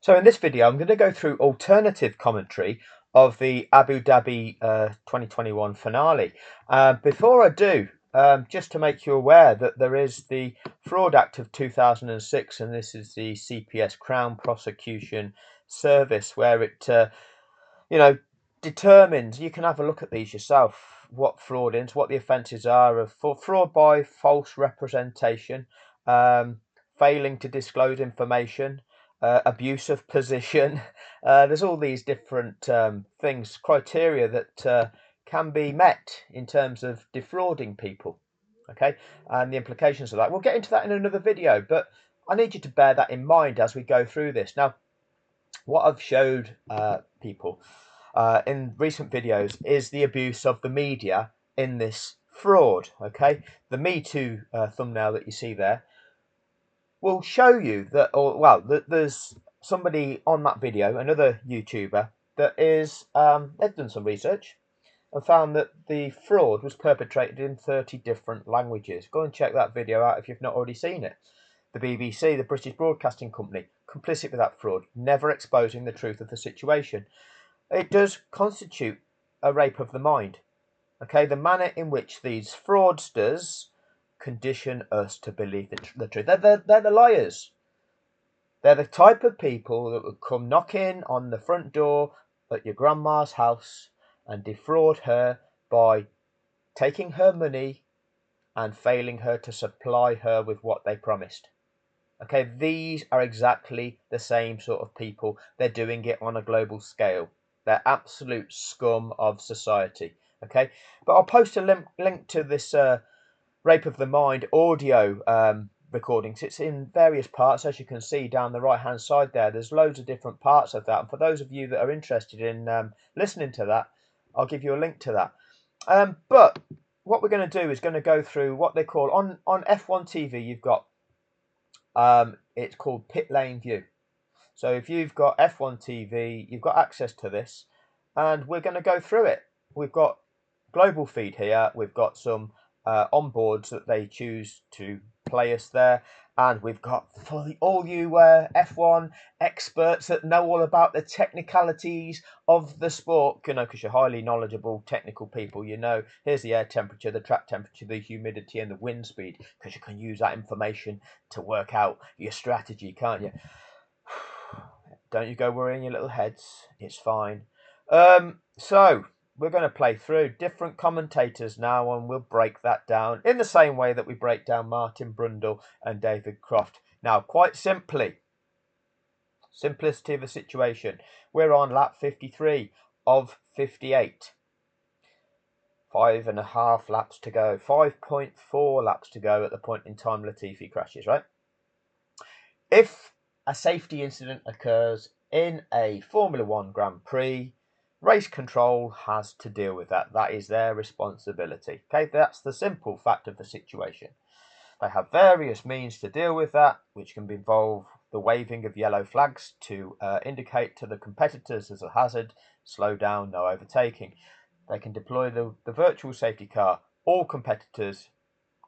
So in this video, I'm going to go through alternative commentary of the Abu Dhabi 2021 finale. Before I do, just to make you aware that there is the Fraud Act of 2006, and this is the CPS Crown Prosecution Service, where it, you know, determines. You can have a look at these yourself. What fraud is, what the offences are of for fraud by false representation, failing to disclose information, abuse of position. There's all these different things, criteria that can be met in terms of defrauding people. Okay, and the implications of that. We'll get into that in another video, but I need you to bear that in mind as we go through this. Now, what I've showed people in recent videos is the abuse of the media in this fraud. Okay, the Me Too thumbnail that you see there will show you that, or well, there's somebody on that video, another YouTuber, that is they've done some research and found that the fraud was perpetrated in 30 different languages. Go and check that video out if you've not already seen it. The BBC, the British Broadcasting Company, complicit with that fraud, never exposing the truth of the situation. It does constitute a rape of the mind. Okay, the manner in which these fraudsters condition us to believe the truth. They're the liars. They're the type of people that would come knocking on the front door at your grandma's house and defraud her by taking her money and failing her to supply her with what they promised. Okay, these are exactly the same sort of people. They're doing it on a global scale. They're absolute scum of society. Okay, but I'll post a link to this Rape of the Mind audio recordings. It's in various parts, as you can see down the right hand side there. There's loads of different parts of that, and for those of you that are interested in listening to that, I'll give you a link to that. But what we're going to do is going to go through what they call on F1 TV. You've got it's called Pit Lane View. So if you've got F1 TV, you've got access to this, and we're going to go through it. We've got global feed here. We've got some onboards that they choose to play us there, and we've got for all you F1 experts that know all about the technicalities of the sport, because you're highly knowledgeable technical people. Here's the air temperature, the track temperature, the humidity, and the wind speed, because you can use that information to work out your strategy, can't you? Don't you go worrying your little heads. It's fine. So we're going to play through different commentators now, and we'll break that down in the same way that we break down Martin Brundle and David Croft. Now, quite simply, simplicity of the situation. We're on lap 53 of 58. 5.5 laps to go. 5.4 laps to go at the point in time Latifi crashes, right? If a safety incident occurs in a Formula One Grand Prix, race control has to deal with that. That is their responsibility. Okay, that's the simple fact of the situation. They have various means to deal with that, which can involve the waving of yellow flags to indicate to the competitors there's a hazard, slow down, no overtaking. They can deploy the virtual safety car, all competitors,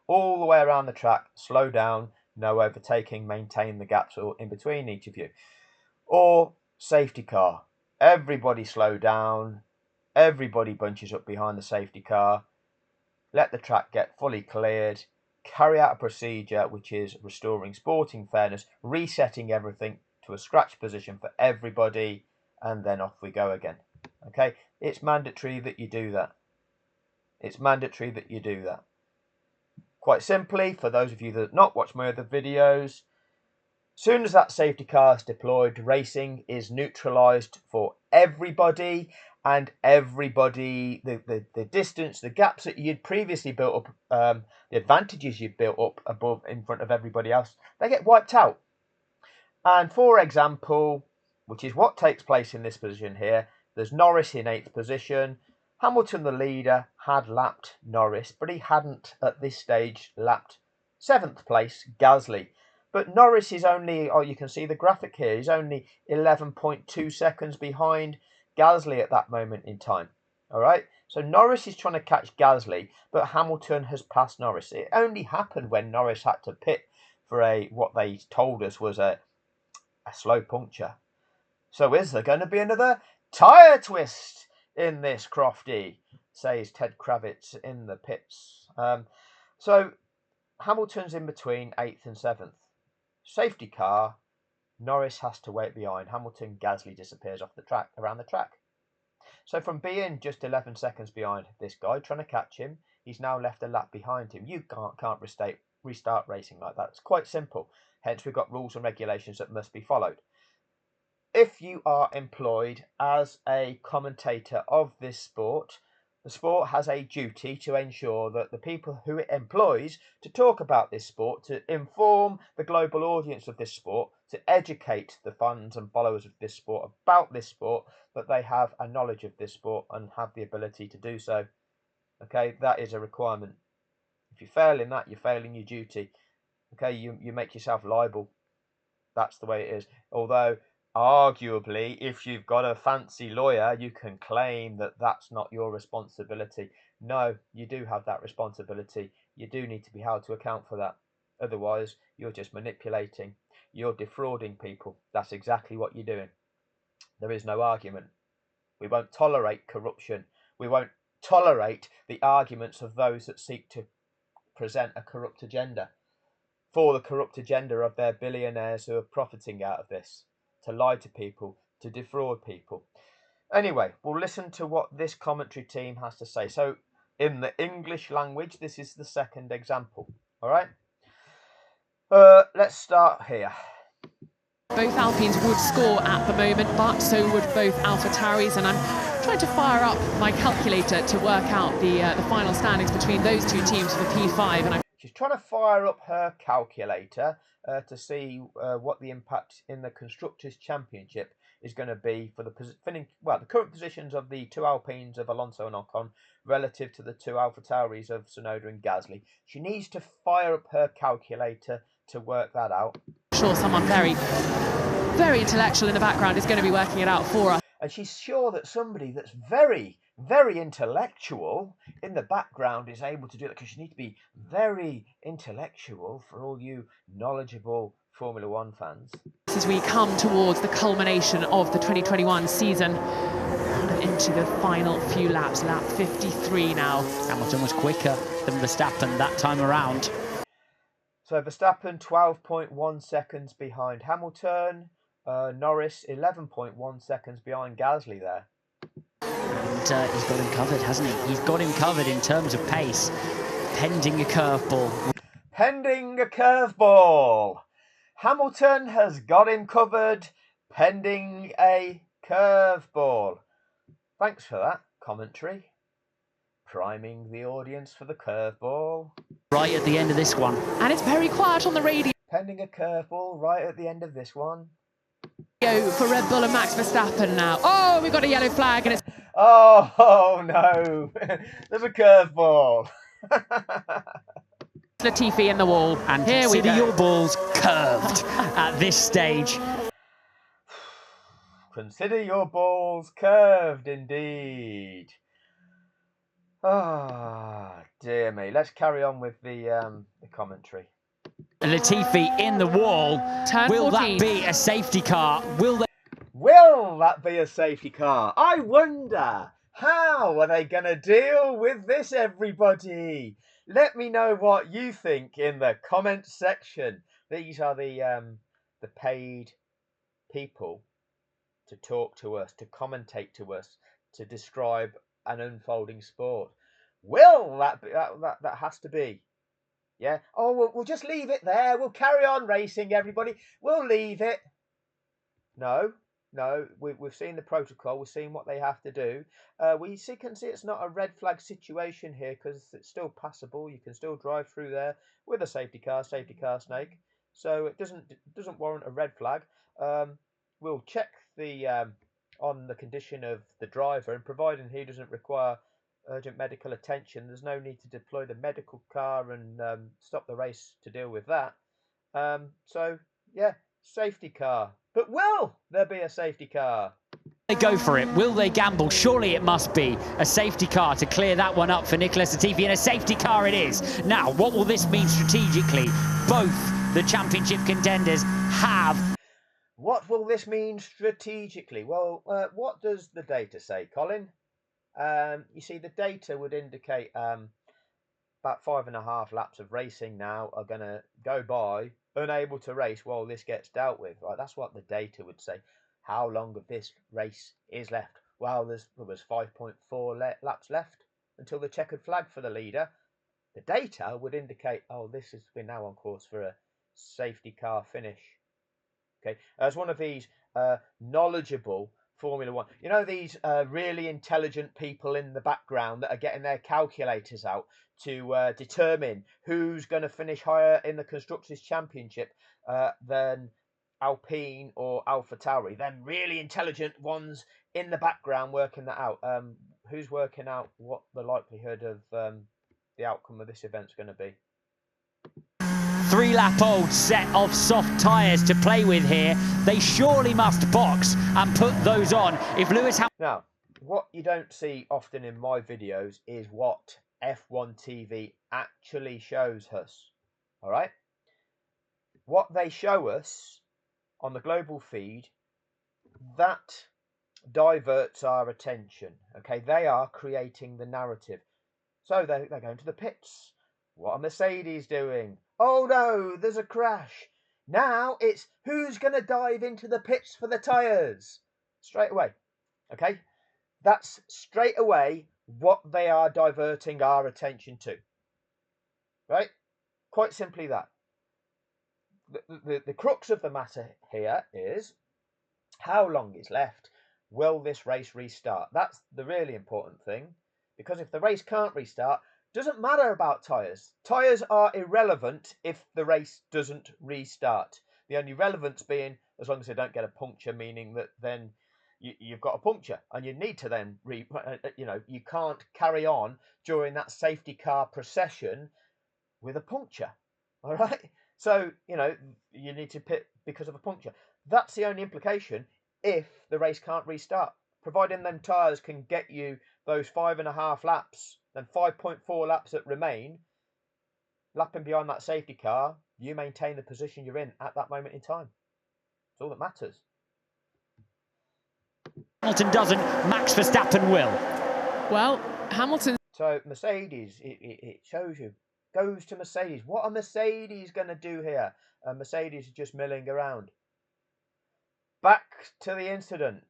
all the way around the track, slow down, no overtaking, maintain the gaps in between each of you. Or safety car, everybody slow down, everybody bunches up behind the safety car, let the track get fully cleared, carry out a procedure which is restoring sporting fairness, resetting everything to a scratch position for everybody, and then off we go again. Okay, it's mandatory that you do that. It's mandatory that you do that. Quite simply, for those of you that have not watched my other videos, soon as that safety car is deployed, racing is neutralized for everybody, and everybody, the distance, the gaps that you'd previously built up, the advantages you'd built up above in front of everybody else, they get wiped out. And for example, which is what takes place in this position here, there's Norris in 8th position. Hamilton, the leader, had lapped Norris, but he hadn't at this stage lapped 7th place Gasly. But Norris is only, you can see the graphic here, he's only 11.2 seconds behind Gasly at that moment in time. All right, so Norris is trying to catch Gasly, but Hamilton has passed Norris. It only happened when Norris had to pit for what they told us was a slow puncture. So is there going to be another tyre twist in this, Crofty? Says Ted Kravitz in the pits. So Hamilton's in between 8th and 7th. Safety car. Norris has to wait behind. Hamilton, Gasly disappears off the track, around the track. So from being just 11 seconds behind this guy, trying to catch him, he's now left a lap behind him. You can't restart racing like that. It's quite simple. Hence, we've got rules and regulations that must be followed. If you are employed as a commentator of this sport, the sport has a duty to ensure that the people who it employs to talk about this sport, to inform the global audience of this sport, to educate the fans and followers of this sport about this sport, that they have a knowledge of this sport and have the ability to do so. Okay, that is a requirement. If you fail in that, you're failing your duty. Okay, you make yourself liable. That's the way it is. Although, arguably, if you've got a fancy lawyer, you can claim that that's not your responsibility. No, you do have that responsibility. You do need to be held to account for that. Otherwise, you're just manipulating. You're defrauding people. That's exactly what you're doing. There is no argument. We won't tolerate corruption. We won't tolerate the arguments of those that seek to present a corrupt agenda, for the corrupt agenda of their billionaires who are profiting out of this, to lie to people, to defraud people. Anyway, we'll listen to what this commentary team has to say. So in the English language, this is the second example. All right. Let's start here. Both Alpines would score at the moment, but so would both AlphaTauris, and I'm trying to fire up my calculator to work out the final standings between those two teams for the P5. And She's trying to fire up her calculator to see what the impact in the Constructors' Championship is going to be for the current positions of the two Alpines of Alonso and Ocon relative to the two AlphaTauris of Tsunoda and Gasly. She needs to fire up her calculator to work that out. I'm sure someone very, very intellectual in the background is going to be working it out for us. And she's sure that somebody that's very, very intellectual in the background is able to do that, because you need to be very intellectual for all you knowledgeable Formula One fans. As we come towards the culmination of the 2021 season, into the final few laps, lap 53 now. Hamilton was quicker than Verstappen that time around. So Verstappen 12.1 seconds behind Hamilton. Norris 11.1 seconds behind Gasly there. And he's got him covered, hasn't he? He's got him covered in terms of pace, pending a curveball. Pending a curveball. Hamilton has got him covered, pending a curveball. Thanks for that commentary. Priming the audience for the curveball. Right at the end of this one. And it's very quiet on the radio. Pending a curveball right at the end of this one. For Red Bull and Max Verstappen now. Oh, we've got a yellow flag and it's... Oh no, there's a curveball. Latifi in the wall. And here we consider go. your balls curved at this stage. Consider your balls curved indeed. Ah, dear me. Let's carry on with the commentary. Latifi in the wall. Turn Will 14. that be a safety car? Will that be a safety car? I wonder, how are they going to deal with this, everybody? Let me know what you think in the comment section. These are the paid people to talk to us, to commentate to us, to describe an unfolding sport. Will that be, that has to be? Yeah. Oh, we'll just leave it there. We'll carry on racing, everybody. We'll leave it. No, we've seen the protocol. We've seen what they have to do. We can see it's not a red flag situation here, because it's still passable. You can still drive through there with a safety car snake. So it doesn't warrant a red flag. We'll check the on the condition of the driver, and providing he doesn't require urgent medical attention, there's no need to deploy the medical car and stop the race to deal with that. So yeah, safety car. But will there be a safety car? they go for it? Will they gamble? Surely it must be a safety car to clear that one up for Nicholas Latifi, and a safety car it is. Now, what will this mean strategically? Both the championship contenders have... What will this mean strategically? Well, what does the data say, Colin? You see, the data would indicate about 5.5 laps of racing now are going to go by unable to race while this gets dealt with. Right, that's what the data would say. How long of this race is left? Well, there was 5.4 laps left until the checkered flag for the leader. The data would indicate, oh, we're now on course for a safety car finish. Okay, as one of these knowledgeable Formula One, you know, these really intelligent people in the background that are getting their calculators out to determine who's going to finish higher in the Constructors' Championship than Alpine or AlphaTauri. Them really intelligent ones in the background working that out. Who's working out what the likelihood of the outcome of this event's going to be? 3-lap-old set of soft tyres to play with here. They surely must box and put those on. If Lewis Hamilton... Now, what you don't see often in my videos is what F1 TV actually shows us. All right? What they show us on the global feed, that diverts our attention. Okay? They are creating the narrative. So they're going to the pits. What are Mercedes doing? Oh no, there's a crash. Now it's who's going to dive into the pits for the tyres? Straight away. Okay? That's straight away what they are diverting our attention to. Right? Quite simply that. The crux of the matter here is how long is left? Will this race restart? That's the really important thing. Because if the race can't restart, doesn't matter about tyres. Tyres are irrelevant if the race doesn't restart. The only relevance being as long as they don't get a puncture, meaning that then you've got a puncture and you need to then you can't carry on during that safety car procession with a puncture. All right, so you need to pit because of a puncture. That's the only implication if the race can't restart, providing them tyres can get you those 5.5 laps, then 5.4 laps that remain, lapping behind that safety car, you maintain the position you're in at that moment in time. That's all that matters. Hamilton doesn't, Max Verstappen will. Well, Hamilton... So Mercedes, it shows you, goes to Mercedes. What are Mercedes going to do here? Mercedes is just milling around. Back to the incident.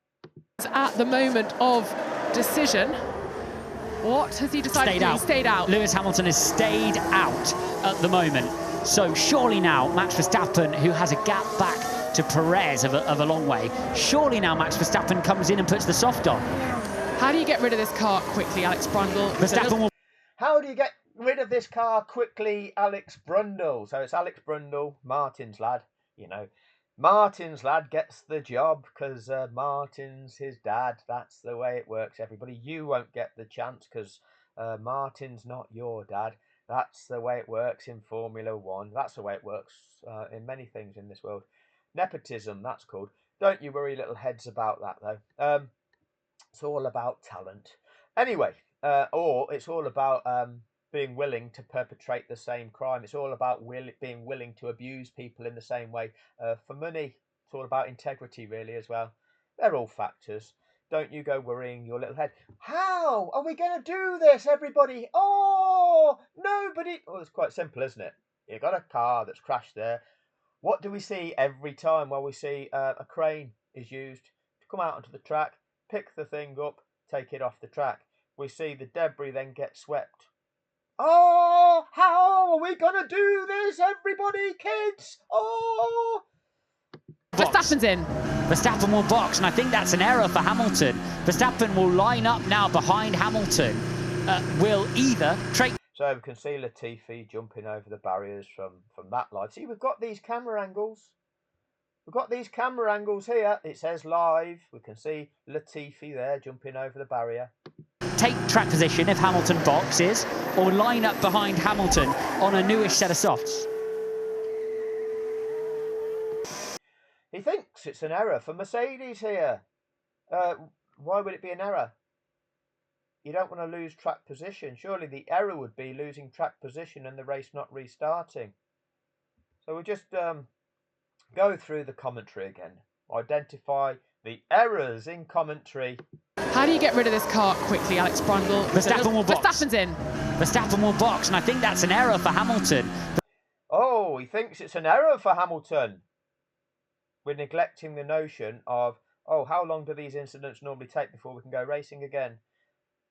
At the moment of decision, what has he decided to do? He stayed out. Lewis Hamilton has stayed out at the moment. So surely now Max Verstappen, who has a gap back to Perez of a long way, surely now Max Verstappen comes in and puts the soft on. How do you get rid of this car quickly, Alex Brundle? Verstappen will... How do you get rid of this car quickly, Alex Brundle? So it's Alex Brundle, Martin's lad. Martin's lad gets the job because Martin's his dad. That's the way it works, everybody. You won't get the chance because Martin's not your dad. That's the way it works in Formula One. That's the way it works in many things in this world. Nepotism, that's called. Don't you worry, little heads, about that, though. It's all about talent. Anyway, or it's all about being willing to perpetrate the same crime. It's all about being willing to abuse people in the same way for money. It's all about integrity, really, as well. They're all factors. Don't you go worrying your little head. How are we going to do this, everybody? Oh, nobody. Well, it's quite simple, isn't it? You've got a car that's crashed there. What do we see every time? Well, we see a crane is used to come out onto the track, pick the thing up, take it off the track. We see the debris then get swept. Oh, how are we going to do this, everybody, kids? Oh! Verstappen's in. Verstappen will box, and I think that's an error for Hamilton. Verstappen will line up now behind Hamilton. Will either trade... So we can see Latifi jumping over the barriers from that live. See, we've got these camera angles. We've got these camera angles here. It says live. We can see Latifi there jumping over the barrier. Take track position if Hamilton boxes, or line up behind Hamilton on a newish set of softs. He thinks it's an error for Mercedes here. Why would it be an error? You don't want to lose track position. Surely the error would be losing track position and the race not restarting. So we'll just go through the commentary again. Identify the errors in commentary. How do you get rid of this car quickly, Alex Brundle? Verstappen will box. Verstappen's in. Verstappen will box, and I think that's an error for Hamilton. Oh, he thinks it's an error for Hamilton. We're neglecting the notion of, oh, how long do these incidents normally take before we can go racing again?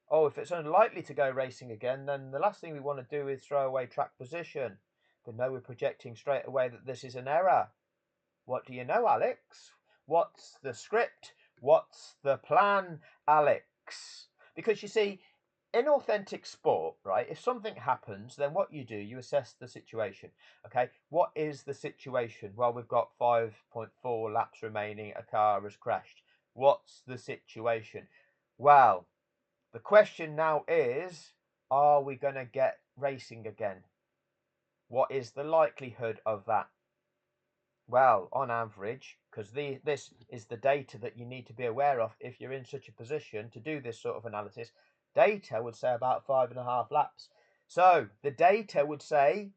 Oh, if it's unlikely to go racing again, then the last thing we want to do is throw away track position. But no, we're projecting straight away that this is an error. What do you know, Alex? What's the script? What's the plan, Alex? Because you see, in authentic sport, right, if something happens, then what you do, you assess the situation. Okay, what is the situation? Well, we've got 5.4 laps remaining, a car has crashed. What's the situation? Well, the question now is, are we going to get racing again? What is the likelihood of that? Well, on average, because this is the data that you need to be aware of if you're in such a position to do this sort of analysis, data would say about 5.5 laps. So the data would say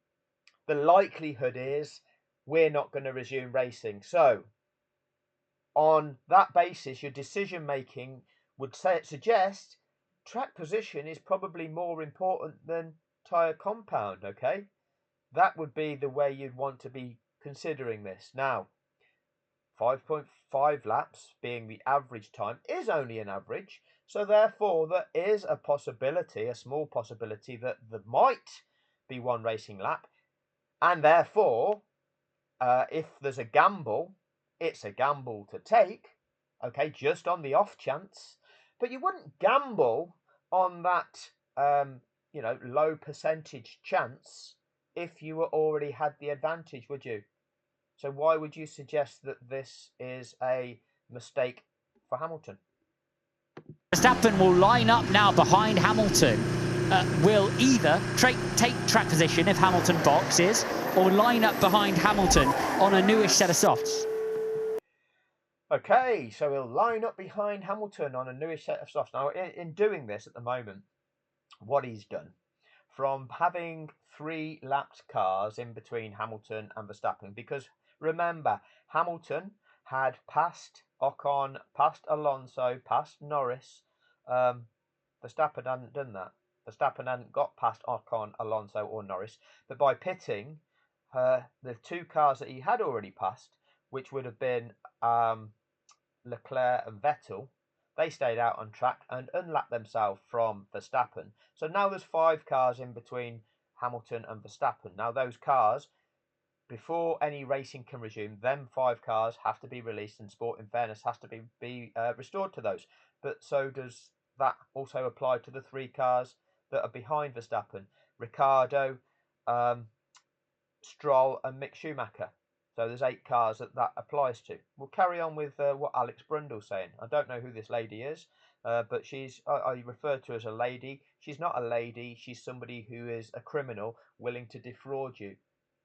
the likelihood is we're not going to resume racing. So on that basis, your decision making would suggest track position is probably more important than tyre compound, okay? That would be the way you'd want to be considering this. Now, 5.5 laps being the average time is only an average, so therefore there is a possibility, a small possibility, that there might be one racing lap, and therefore if there's a gamble, it's a gamble to take, okay, just on the off chance, but you wouldn't gamble on that low percentage chance if you were already had the advantage, would you? So why would you suggest that this is a mistake for Hamilton? Verstappen will line up now behind Hamilton. Will either take track position if Hamilton boxes, or line up behind Hamilton on a newish set of softs. Okay, so he'll line up behind Hamilton on a newish set of softs. Now, in doing this at the moment, what he's done, from having 3 lapped cars in between Hamilton and Verstappen, because remember, Hamilton had passed Ocon, passed Alonso, passed Norris. Verstappen hadn't done that. Verstappen hadn't got past Ocon, Alonso, or Norris, but by pitting, the 2 cars that he had already passed, which would have been Leclerc and Vettel, they stayed out on track and unlapped themselves from Verstappen. So now there's 5 cars in between Hamilton and Verstappen. Now those cars, before any racing can resume, them 5 cars have to be released, and sport in fairness has to be restored to those. But so does that also apply to the 3 cars that are behind Verstappen: Ricciardo, Stroll and Mick Schumacher. So there's 8 cars that applies to. We'll carry on with what Alex Brundle's saying. I don't know who this lady is, but I refer to her as a lady. She's not a lady. She's somebody who is a criminal willing to defraud you.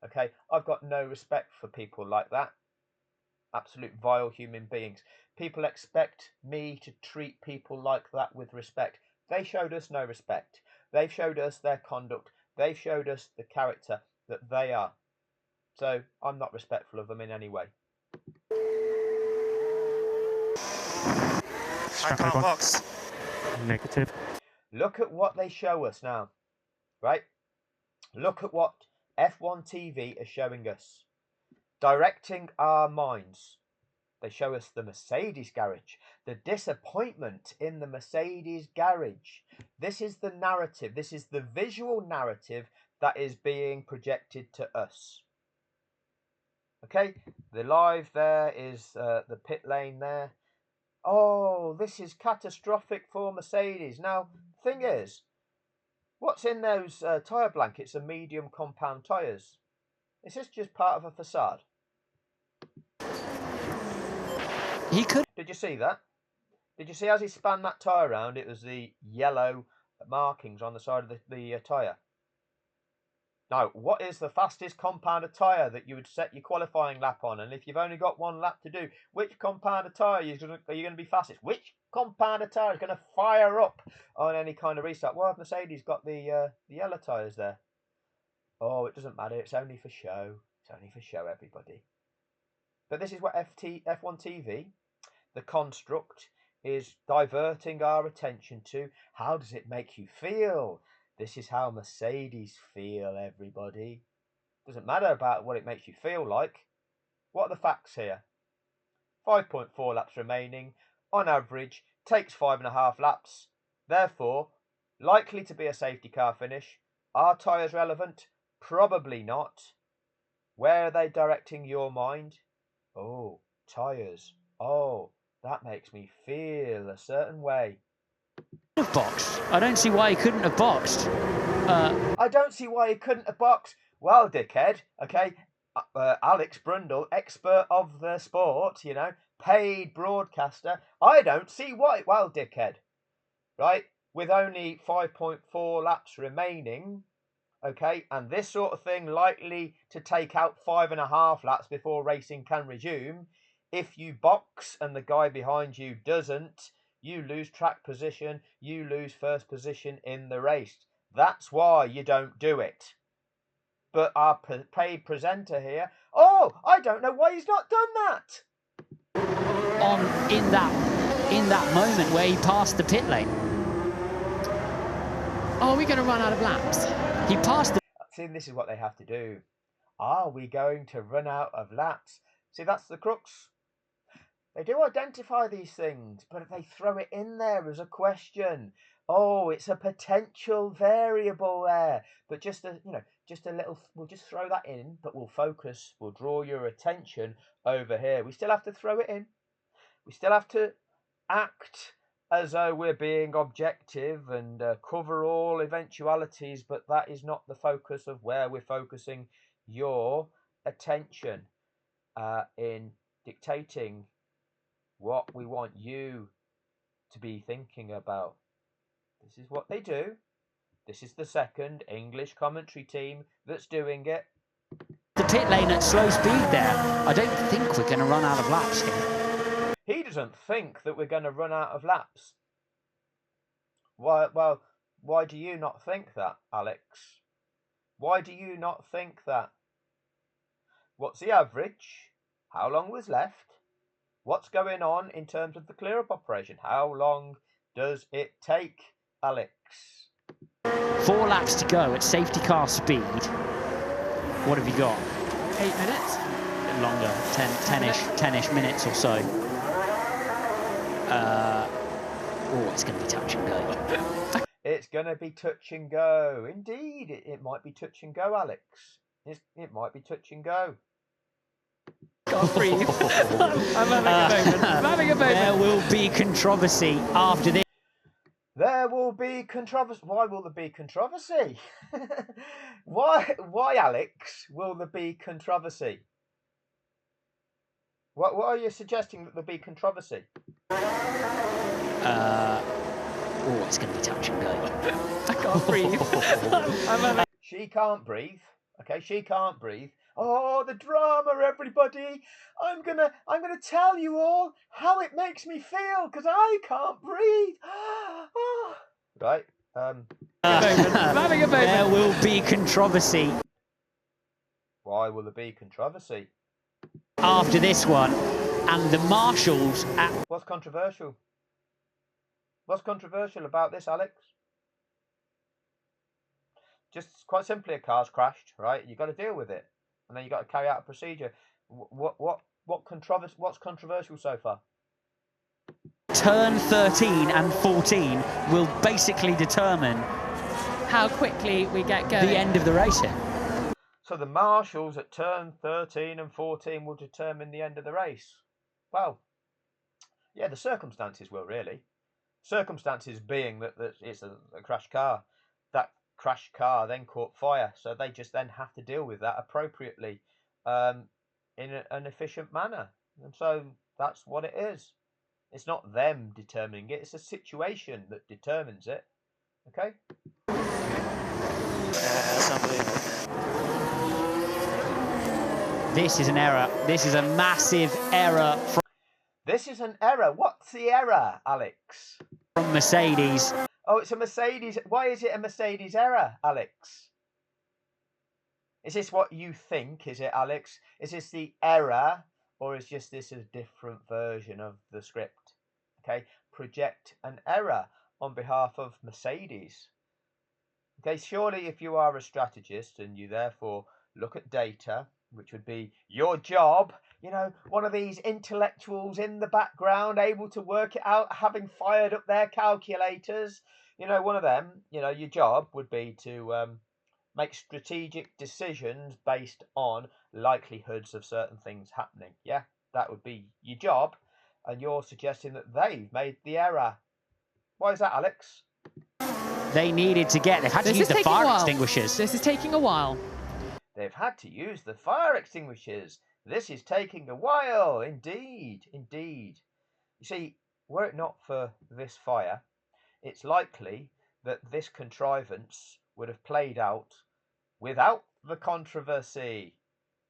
Okay, I've got no respect for people like that. Absolute vile human beings. People expect me to treat people like that with respect. They showed us no respect. They've showed us their conduct. They've showed us the character that they are. So I'm not respectful of them in any way. I can't box. Negative. Look at what they show us now, right? Look at what F1 TV are showing us. Directing our minds. They show us the Mercedes garage, the disappointment in the Mercedes garage. This is the narrative. This is the visual narrative that is being projected to us. Okay, the live there is the pit lane there. Oh, this is catastrophic for Mercedes. Now, thing is, what's in those tyre blankets are medium compound tyres. Is this just part of a facade? He could. Did you see that? Did you see as he spanned that tyre around, it was the yellow markings on the side of the tyre? Now, what is the fastest compounded tyre that you would set your qualifying lap on? And if you've only got 1 lap to do, which compounded tyre are you going to be fastest? Which compounded tyre is going to fire up on any kind of restart? Well, Mercedes got the yellow tyres there. Oh, it doesn't matter. It's only for show. It's only for show, everybody. But this is what F1 TV, the construct, is diverting our attention to. How does it make you feel? This is how Mercedes feel, everybody. Doesn't matter about what it makes you feel like. What are the facts here? 5.4 laps remaining. On average, takes 5.5 laps. Therefore, likely to be a safety car finish. Are tyres relevant? Probably not. Where are they directing your mind? Oh, tyres. Oh, that makes me feel a certain way. Have boxed. I don't see why he couldn't have boxed. I don't see why he couldn't have boxed. Well, dickhead, okay, Alex Brundle, expert of the sport, you know, paid broadcaster. I don't see why. Well, dickhead, right? With only 5.4 laps remaining, okay, and this sort of thing likely to take out 5.5 laps before racing can resume. If you box and the guy behind you doesn't, you lose track position, you lose first position in the race. That's why you don't do it. But our paid presenter here, oh, I don't know why he's not done that. In that moment where he passed the pit lane. Are we going to run out of laps? He passed the... See, this is what they have to do. Are we going to run out of laps? See, that's the crux. They do identify these things, but they throw it in there as a question. Oh, it's a potential variable there. But just a little, we'll just throw that in, but we'll focus, we'll draw your attention over here. We still have to throw it in. We still have to act as though we're being objective and cover all eventualities, but that is not the focus of where we're focusing your attention in dictating what we want you to be thinking about. This is what they do. This is the second English commentary team that's doing it. The pit lane at slow speed there. I don't think we're going to run out of laps here. He doesn't think that we're going to run out of laps. Why do you not think that, Alex? Why do you not think that? What's the average? How long was left? What's going on in terms of the clear-up operation? How long does it take, Alex? 4 laps to go at safety car speed. What have you got? 8 minutes. A bit longer, 10-ish minutes or so. It's going to be touch and go. It's going to be touch and go. Indeed, it might be touch and go, Alex. It might be touch and go. Can't breathe. I'm having a moment. There will be controversy after this. There will be controversy. Why will there be controversy? Why, Alex, will there be controversy? What are you suggesting that there'll be controversy? It's going to be touch and go. I can't breathe. She can't breathe. Okay, she can't breathe. Oh, the drama, everybody! I'm gonna tell you all how it makes me feel because I can't breathe. Right. I'm having a moment. There will be controversy. Why will there be controversy? After this one, and the marshals at... What's controversial? What's controversial about this, Alex? Just quite simply, a car's crashed, right? You've got to deal with it, and then you've got to carry out a procedure. What's controversial so far? Turn 13 and 14 will basically determine how quickly we get going. The end of the race here. So the marshals at turn 13 and 14 will determine the end of the race. Well, yeah, the circumstances will, really. Circumstances being that it's a crashed car. That crashed car then caught fire, so they just then have to deal with that appropriately in an efficient manner. And so that's what it is. It's not them determining it, it's a situation that determines it. Okay? That's unbelievable. This is an error. This is a massive error from... This is an error. What's the error, Alex? From Mercedes. Oh, it's a Mercedes. Why is it a Mercedes error, Alex? Is this what you think, is it, Alex? Is this the error or is just this a different version of the script? Okay, project an error on behalf of Mercedes. Okay, surely if you are a strategist and you therefore look at data, which would be your job, one of these intellectuals in the background able to work it out, having fired up their calculators, one of them, your job would be to make strategic decisions based on likelihoods of certain things happening. Yeah, that would be your job. And you're suggesting that they've made the error. Why is that, Alex? They've had to use the fire extinguishers. This is taking a while. They've had to use the fire extinguishers. This is taking a while. Indeed, indeed. You see, were it not for this fire, it's likely that this contrivance would have played out without the controversy,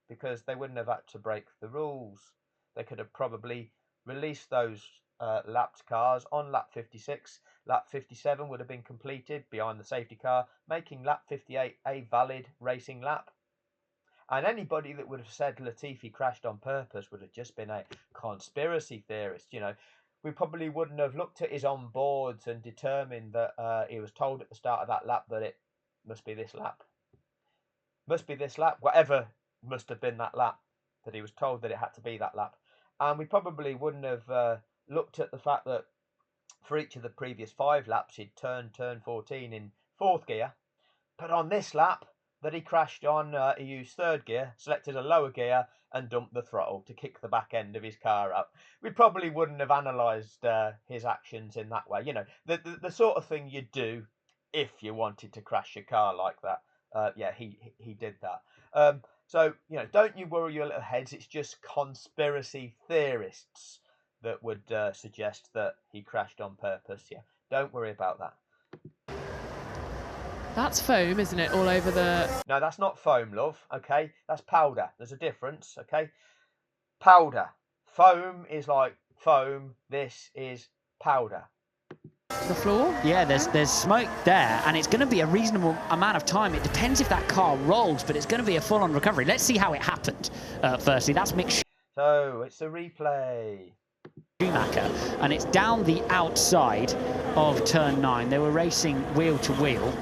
because they wouldn't have had to break the rules. They could have probably released those lapped cars on lap 56. Lap 57 would have been completed behind the safety car, making lap 58 a valid racing lap. And anybody that would have said Latifi crashed on purpose would have just been a conspiracy theorist. We probably wouldn't have looked at his onboards and determined that he was told at the start of that lap that it must be this lap. Must be this lap, whatever must have been that lap, that he was told that it had to be that lap. And we probably wouldn't have looked at the fact that for each of the previous 5 laps he'd turned turn 14 in 4th gear, but on this lap that he crashed on, he used 3rd gear, selected a lower gear and dumped the throttle to kick the back end of his car up. We probably wouldn't have analysed his actions in that way. The sort of thing you'd do if you wanted to crash your car like that. Yeah, he did that. So, don't you worry your little heads. It's just conspiracy theorists that would suggest that he crashed on purpose. Yeah, don't worry about that. That's foam, isn't it, all over the... No, that's not foam, love, okay? That's powder. There's a difference, okay? Powder. Foam is like foam. This is powder. The floor? Yeah, there's smoke there, and it's going to be a reasonable amount of time. It depends if that car rolls, but it's going to be a full-on recovery. Let's see how it happened. Firstly, that's Mick So, it's a replay. Schumacher, and it's down the outside of turn 9. They were racing wheel to wheel.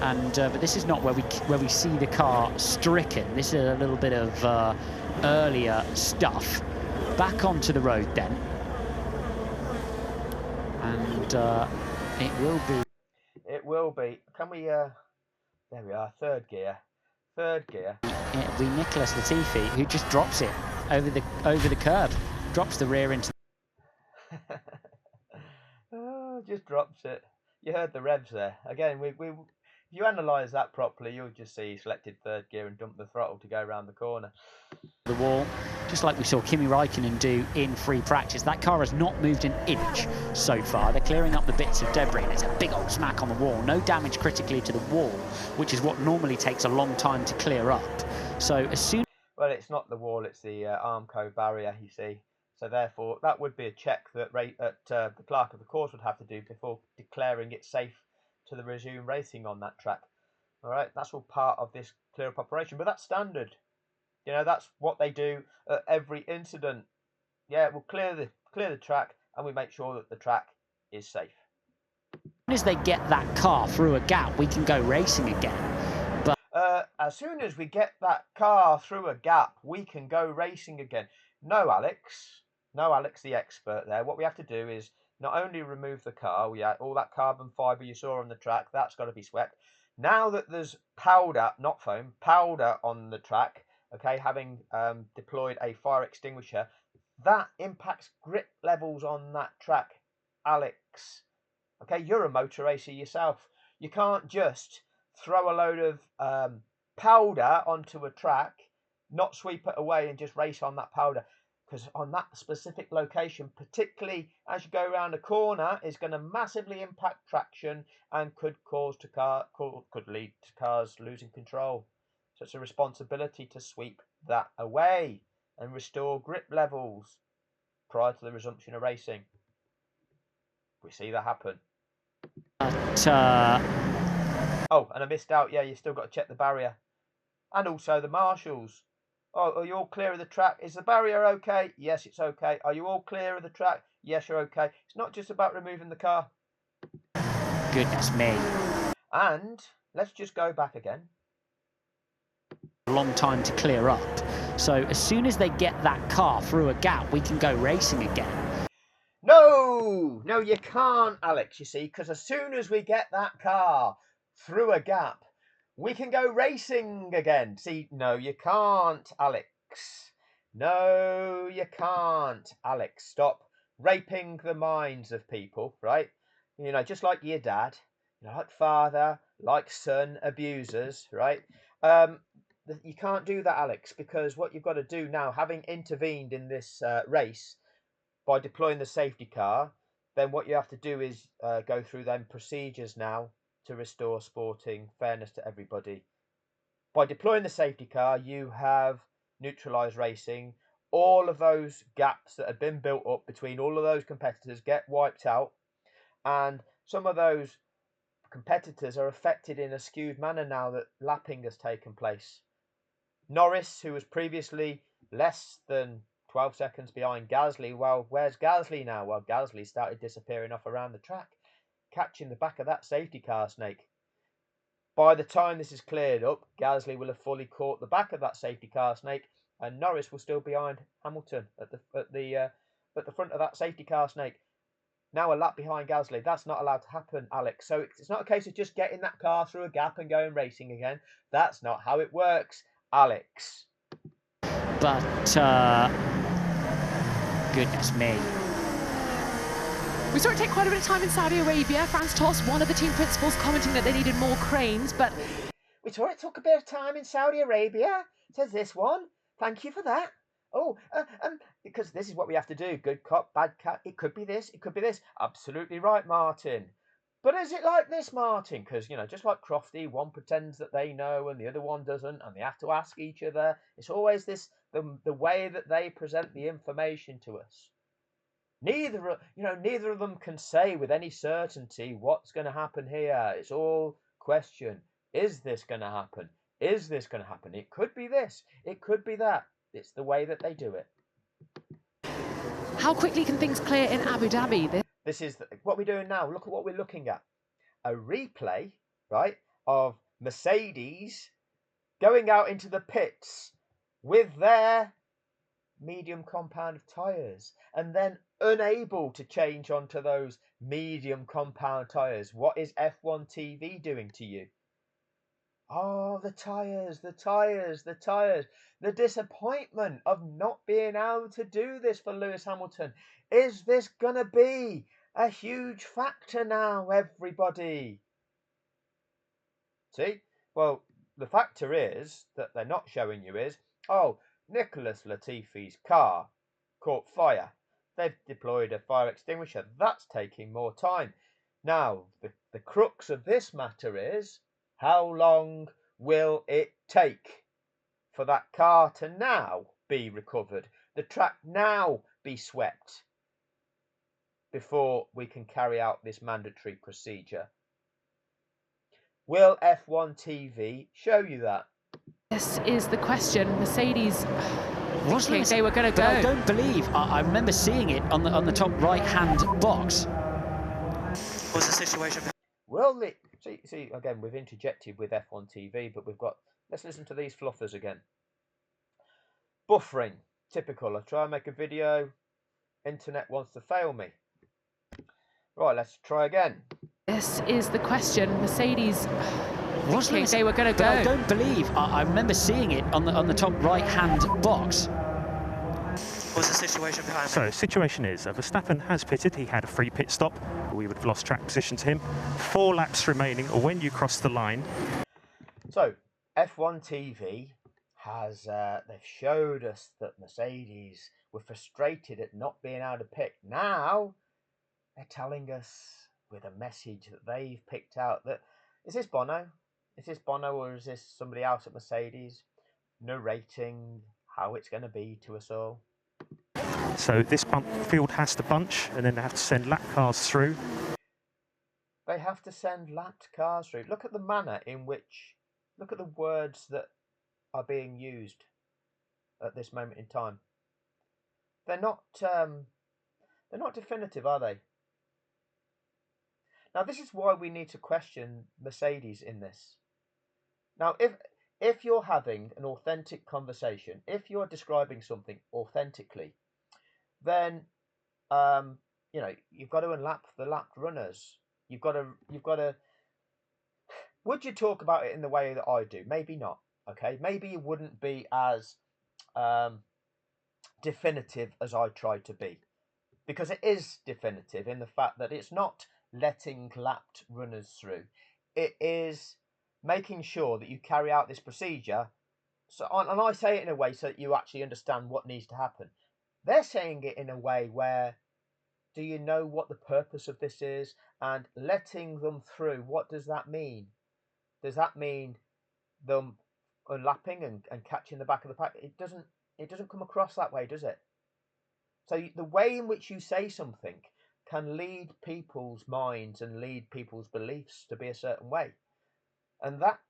And but this is not where we see the car stricken. This is a little bit of earlier stuff. Back onto the road then, and it will be. It will be. Can we? There we are. 3rd gear. 3rd gear. It'll be Nicholas Latifi who just drops it over the curb, drops the rear into. Oh, just drops it. You heard the revs there. Again, we if you analyse that properly, you'll just see he selected 3rd gear and dumped the throttle to go around the corner. The wall, just like we saw Kimi Raikkonen do in free practice. That car has not moved an inch so far. They're clearing up the bits of debris, and it's a big old smack on the wall. No damage critically to the wall, which is what normally takes a long time to clear up. So as soon... Well, it's not the wall, it's the Armco barrier, you see. So therefore, that would be a check that the clerk of the course would have to do before declaring it safe to the resume racing on that track. All right, that's all part of this clear up operation, but that's standard. That's what they do at every incident. Yeah, we'll clear the track, and we make sure that the track is safe. As they get that car through a gap, we can go racing again. But as soon as we get that car through a gap, we can go racing again. No, Alex, the expert there. What we have to do is not only remove the car, all that carbon fibre you saw on the track, that's got to be swept. Now that there's powder, not foam, powder on the track, okay, having deployed a fire extinguisher, that impacts grip levels on that track, Alex. Okay, you're a motor racer yourself. You can't just throw a load of powder onto a track, not sweep it away and just race on that powder. Because on that specific location, particularly as you go around a corner, is going to massively impact traction and could lead to cars losing control. So it's a responsibility to sweep that away and restore grip levels prior to the resumption of racing. We see that happen. Oh, and I missed out. Yeah, you still got to check the barrier, and also the marshals. Oh, are you all clear of the track? Is the barrier okay? Yes, it's okay. Are you all clear of the track? Yes, you're okay. It's not just about removing the car. Goodness me. And let's just go back again. Long time to clear up. So as soon as they get that car through a gap, we can go racing again. No, you can't, Alex, you see, because as soon as we get that car through a gap, we can go racing again. See, no, you can't, Alex. No, you can't, Alex. Stop raping the minds of people, right? You know, just like your dad, you know, like father, like son abusers, right? You can't do that, Alex, because what you've got to do now, having intervened in this race by deploying the safety car, then what you have to do is go through them procedures now to restore sporting fairness to everybody. By deploying the safety car, you have neutralised racing. All of those gaps that had been built up between all of those competitors get wiped out, and some of those competitors are affected in a skewed manner now that lapping has taken place. Norris, who was previously less than 12 seconds behind Gasly, well, where's Gasly now? Well, Gasly started disappearing off around the track, catching the back of that safety car snake. By the time this is cleared up, Gasly will have fully caught the back of that safety car snake, and Norris will still be behind Hamilton at the front of that safety car snake. Now a lap behind Gasly. That's not allowed to happen, Alex. So it's not a case of just getting that car through a gap and going racing again. That's not how it works, Alex. But, goodness me. We saw it take quite a bit of time in Saudi Arabia. Franz Tost, one of the team principals, commenting that they needed more cranes, but... We saw it took a bit of time in Saudi Arabia, says this one. Thank you for that. Oh, because this is what we have to do. Good cop, bad cat. It could be this, it could be this. Absolutely right, Martin. But is it like this, Martin? Because, you know, just like Crofty, one pretends that they know and the other one doesn't, and they have to ask each other. It's always this, the way that they present the information to us. Neither of them can say with any certainty what's going to happen here. It's all question. Is this going to happen? Is this going to happen? It could be this. It could be that. It's the way that they do it. How quickly can things clear in Abu Dhabi? This is what we're doing now. Look at what we're looking at. A replay, right, of Mercedes going out into the pits with their medium compound tyres and then unable to change onto those medium compound tyres. What is F1 TV doing to you? Oh, the tyres, the tyres, the tyres. The disappointment of not being able to do this for Lewis Hamilton. Is this going to be a huge factor now, everybody? See? Well, the factor is that they're not showing you is, oh, Nicholas Latifi's car caught fire. They've deployed a fire extinguisher. That's taking more time. Now, the crux of this matter is, how long will it take for that car to now be recovered, the track now be swept, before we can carry out this mandatory procedure? Will F1 TV show you that? This is the question. Mercedes thinking they were going to go. I don't believe. I remember seeing it on the top right-hand box. What's the situation? Well, see again, we've interjected with F1 TV, but let's listen to these fluffers again. Buffering, typical. I try and make a video, internet wants to fail me. Right, let's try again. This is the question. Mercedes thinking they were going to go. I don't believe. I remember seeing it on the top right-hand box. What's the situation behind me? So, situation is, Verstappen has pitted. He had a free pit stop. We would have lost track position to him. 4 laps remaining when you cross the line. So, F1 TV has, they've showed us that Mercedes were frustrated at not being able to pick. Now, they're telling us with a message that they've picked out that, is this Bono? Is this Bono or is this somebody else at Mercedes narrating how it's going to be to us all? So this field has to bunch and then they have to send lap cars through. They have to send lapped cars through. Look at the manner in which, look at the words that are being used. at this moment in time. They're not definitive, are they? Now, this is why we need to question Mercedes in this. Now, if you're having an authentic conversation, if you're describing something authentically, then you've got to unlap the lapped runners. You've got to. Would you talk about it in the way that I do? Maybe not. Okay, maybe you wouldn't be as definitive as I try to be, because it is definitive in the fact that it's not letting lapped runners through. It is making sure that you carry out this procedure. So, and I say it in a way so that you actually understand what needs to happen. They're saying it in a way where, do you know what the purpose of this is? And letting them through, what does that mean? Does that mean them unlapping and catching the back of the pack? It doesn't come across that way, does it? So the way in which you say something can lead people's minds and lead people's beliefs to be a certain way. And that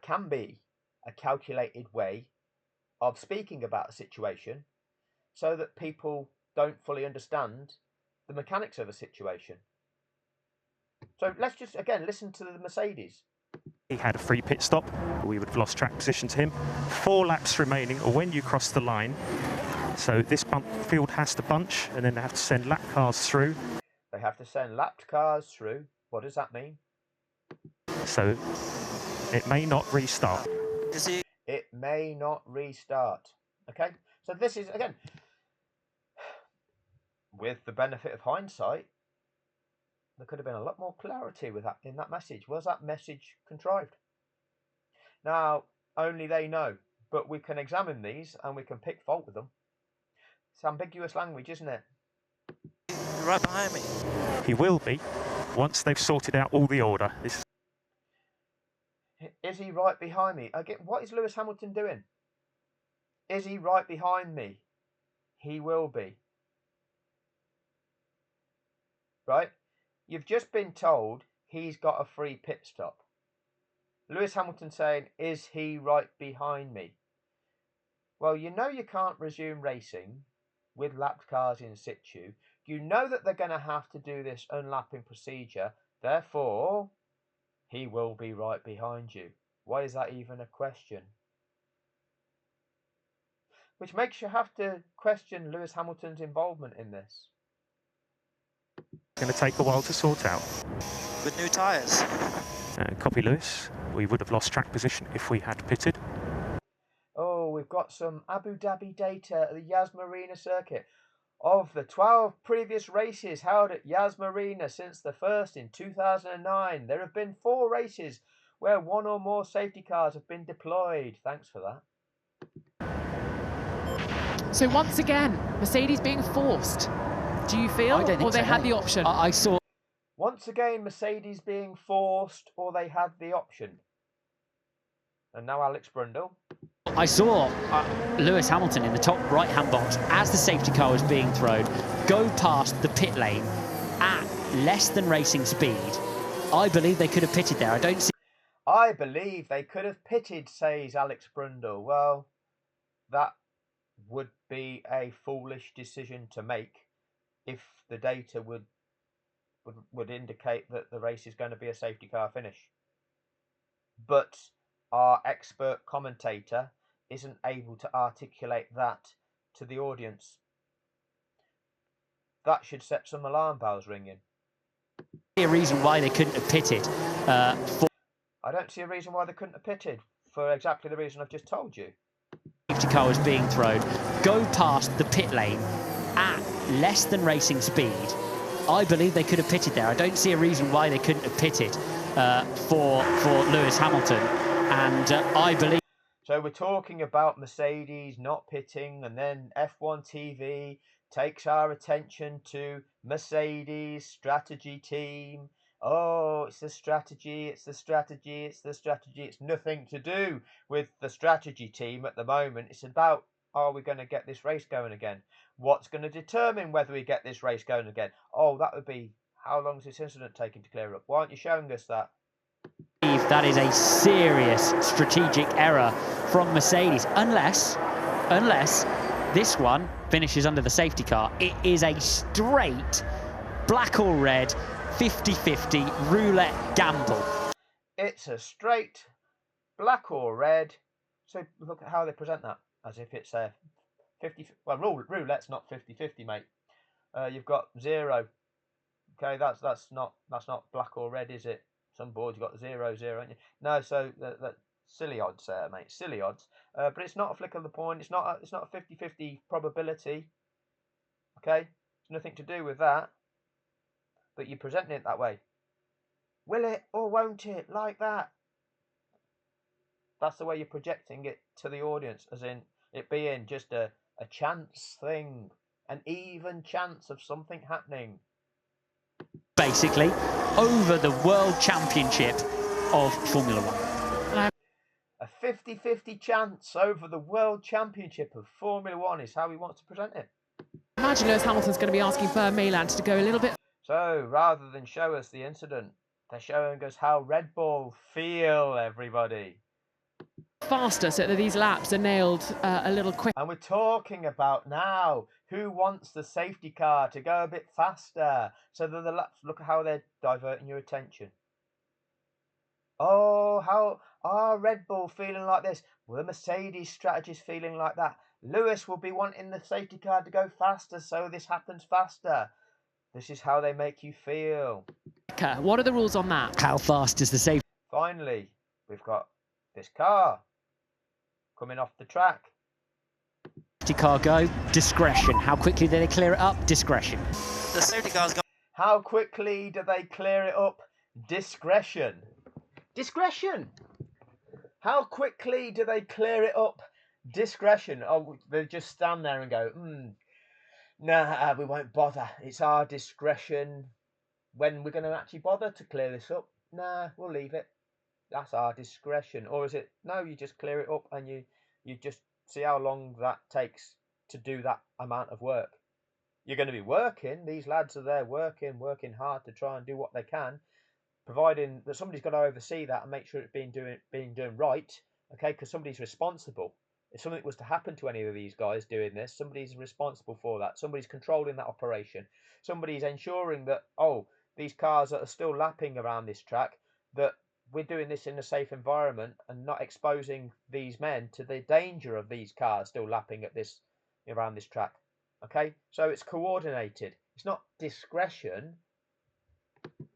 can be a calculated way of speaking about a situation so that people don't fully understand the mechanics of a situation. So let's just, again, listen to the Mercedes. He had a free pit stop. We would have lost track position to him. 4 laps remaining when you cross the line. So this field has to bunch, and then they have to send lap cars through. They have to send lapped cars through. What does that mean? So it may not restart. It may not restart. Okay? So this is, again, with the benefit of hindsight, there could have been a lot more clarity with that in that message. Was that message contrived? Now, only they know, but we can examine these and we can pick fault with them. It's ambiguous language, isn't it? You're right behind me. He will be, once they've sorted out all the order. Is he right behind me? What is Lewis Hamilton doing? Is he right behind me? He will be. Right? You've just been told he's got a free pit stop. Lewis Hamilton saying, is he right behind me? Well, you know you can't resume racing with lapped cars in situ. You know that they're going to have to do this unlapping procedure. Therefore, he will be right behind you. Why is that even a question? Which makes you have to question Lewis Hamilton's involvement in this. It's going to take a while to sort out. With new tyres. Copy, Lewis. We would have lost track position if we had pitted. Oh, we've got some Abu Dhabi data at the Yas Marina circuit. Of the 12 previous races held at Yas Marina since the first in 2009, there have been 4 races where 1 or more safety cars have been deployed. Thanks for that. So once again, Mercedes being forced. Do you feel? I don't think or they so, had no. the option? I saw. Once again, Mercedes being forced, or they had the option. And now Alex Brundle. I saw Lewis Hamilton in the top right-hand box as the safety car was being thrown, go past the pit lane at less than racing speed. I believe they could have pitted there. I believe they could have pitted, says Alex Brundle. Well, that would be a foolish decision to make if the data would indicate that the race is going to be a safety car finish. But our expert commentator isn't able to articulate that to the audience. That should set some alarm bells ringing. A reason why they couldn't have pitted. I don't see a reason why they couldn't have pitted for exactly the reason I've just told you. Safety car was being thrown, go past the pit lane at less than racing speed. I believe they could have pitted there. I don't see a reason why they couldn't have pitted for Lewis Hamilton. And I believe... So we're talking about Mercedes not pitting, and then F1 TV takes our attention to Mercedes strategy team. Oh, it's the strategy, it's the strategy, it's the strategy. It's nothing to do with the strategy team at the moment. It's about, are we going to get this race going again? What's going to determine whether we get this race going again? Oh, that would be, how long is this incident taking to clear up? Why aren't you showing us that? That is a serious strategic error from Mercedes, unless this one finishes under the safety car. It is a straight black or red 50-50 roulette gamble. It's a straight black or red. So look at how they present that, as if it's a 50. Well, roulette's not 50-50, mate. You've got 0. Okay, that's not black or red, is it? Some boards you've got 0, 0, haven't you? No, so that silly odds there, mate. Silly odds. But it's not a flick of the point. It's not a 50-50 probability. Okay, it's nothing to do with that. But you're presenting it that way. Will it or won't it? Like that. That's the way you're projecting it to the audience, as in it being just a chance thing, an even chance of something happening. Basically, over the World Championship of Formula One. A 50-50 chance over the World Championship of Formula One is how he wants to present it. Imagine Lewis Hamilton's going to be asking Bern Mayland to go a little bit. So rather than show us the incident, they're showing us how Red Bull feel, everybody. Faster so that these laps are nailed a little quicker. And we're talking about now who wants the safety car to go a bit faster so that the laps, look at how they're diverting your attention. Oh, how are Red Bull feeling like this? Well, the Mercedes strategies feeling like that. Lewis will be wanting the safety car to go faster so this happens faster. This is how they make you feel. What are the rules on that? How fast is the safety? Finally, we've got this car coming off the track. Safety car go, discretion. How quickly do they clear it up? Discretion. The safety car's gone. How quickly do they clear it up? Discretion. Discretion. How quickly do they clear it up? Discretion. Oh, they just stand there and go, nah, we won't bother. It's our discretion. When we're going to actually bother to clear this up, nah, we'll leave it. That's our discretion. Or is it, no, you just clear it up and you just see how long that takes to do that amount of work. You're going to be working. These lads are there working hard to try and do what they can, providing that somebody's got to oversee that and make sure it's being done right. Okay, because somebody's responsible. If something was to happen to any of these guys doing this, somebody's responsible for that. Somebody's controlling that operation. Somebody's ensuring that, these cars that are still lapping around this track, that we're doing this in a safe environment and not exposing these men to the danger of these cars still lapping at this around this track. Okay, so it's coordinated. It's not discretion.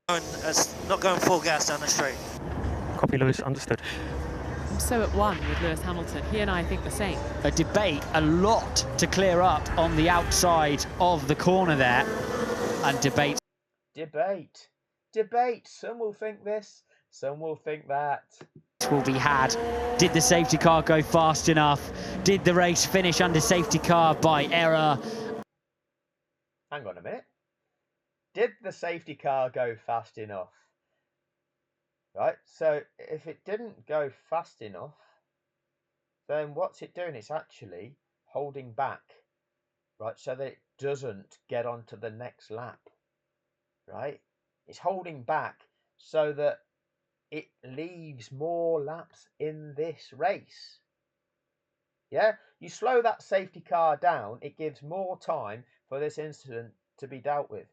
Not going full gas down the straight. Copy, Lewis, understood. I'm so at one with Lewis Hamilton. He and I think the same. A debate, a lot to clear up on the outside of the corner there. And debate. Debate. Some will think this, some will think that. Will be had. Did the safety car go fast enough? Did the race finish under safety car by error? Hang on a minute. Did the safety car go fast enough? Right, so if it didn't go fast enough, then what's it doing? It's actually holding back, right, so that it doesn't get onto the next lap, right? It's holding back so that it leaves more laps in this race. Yeah, you slow that safety car down, it gives more time for this incident to be dealt with.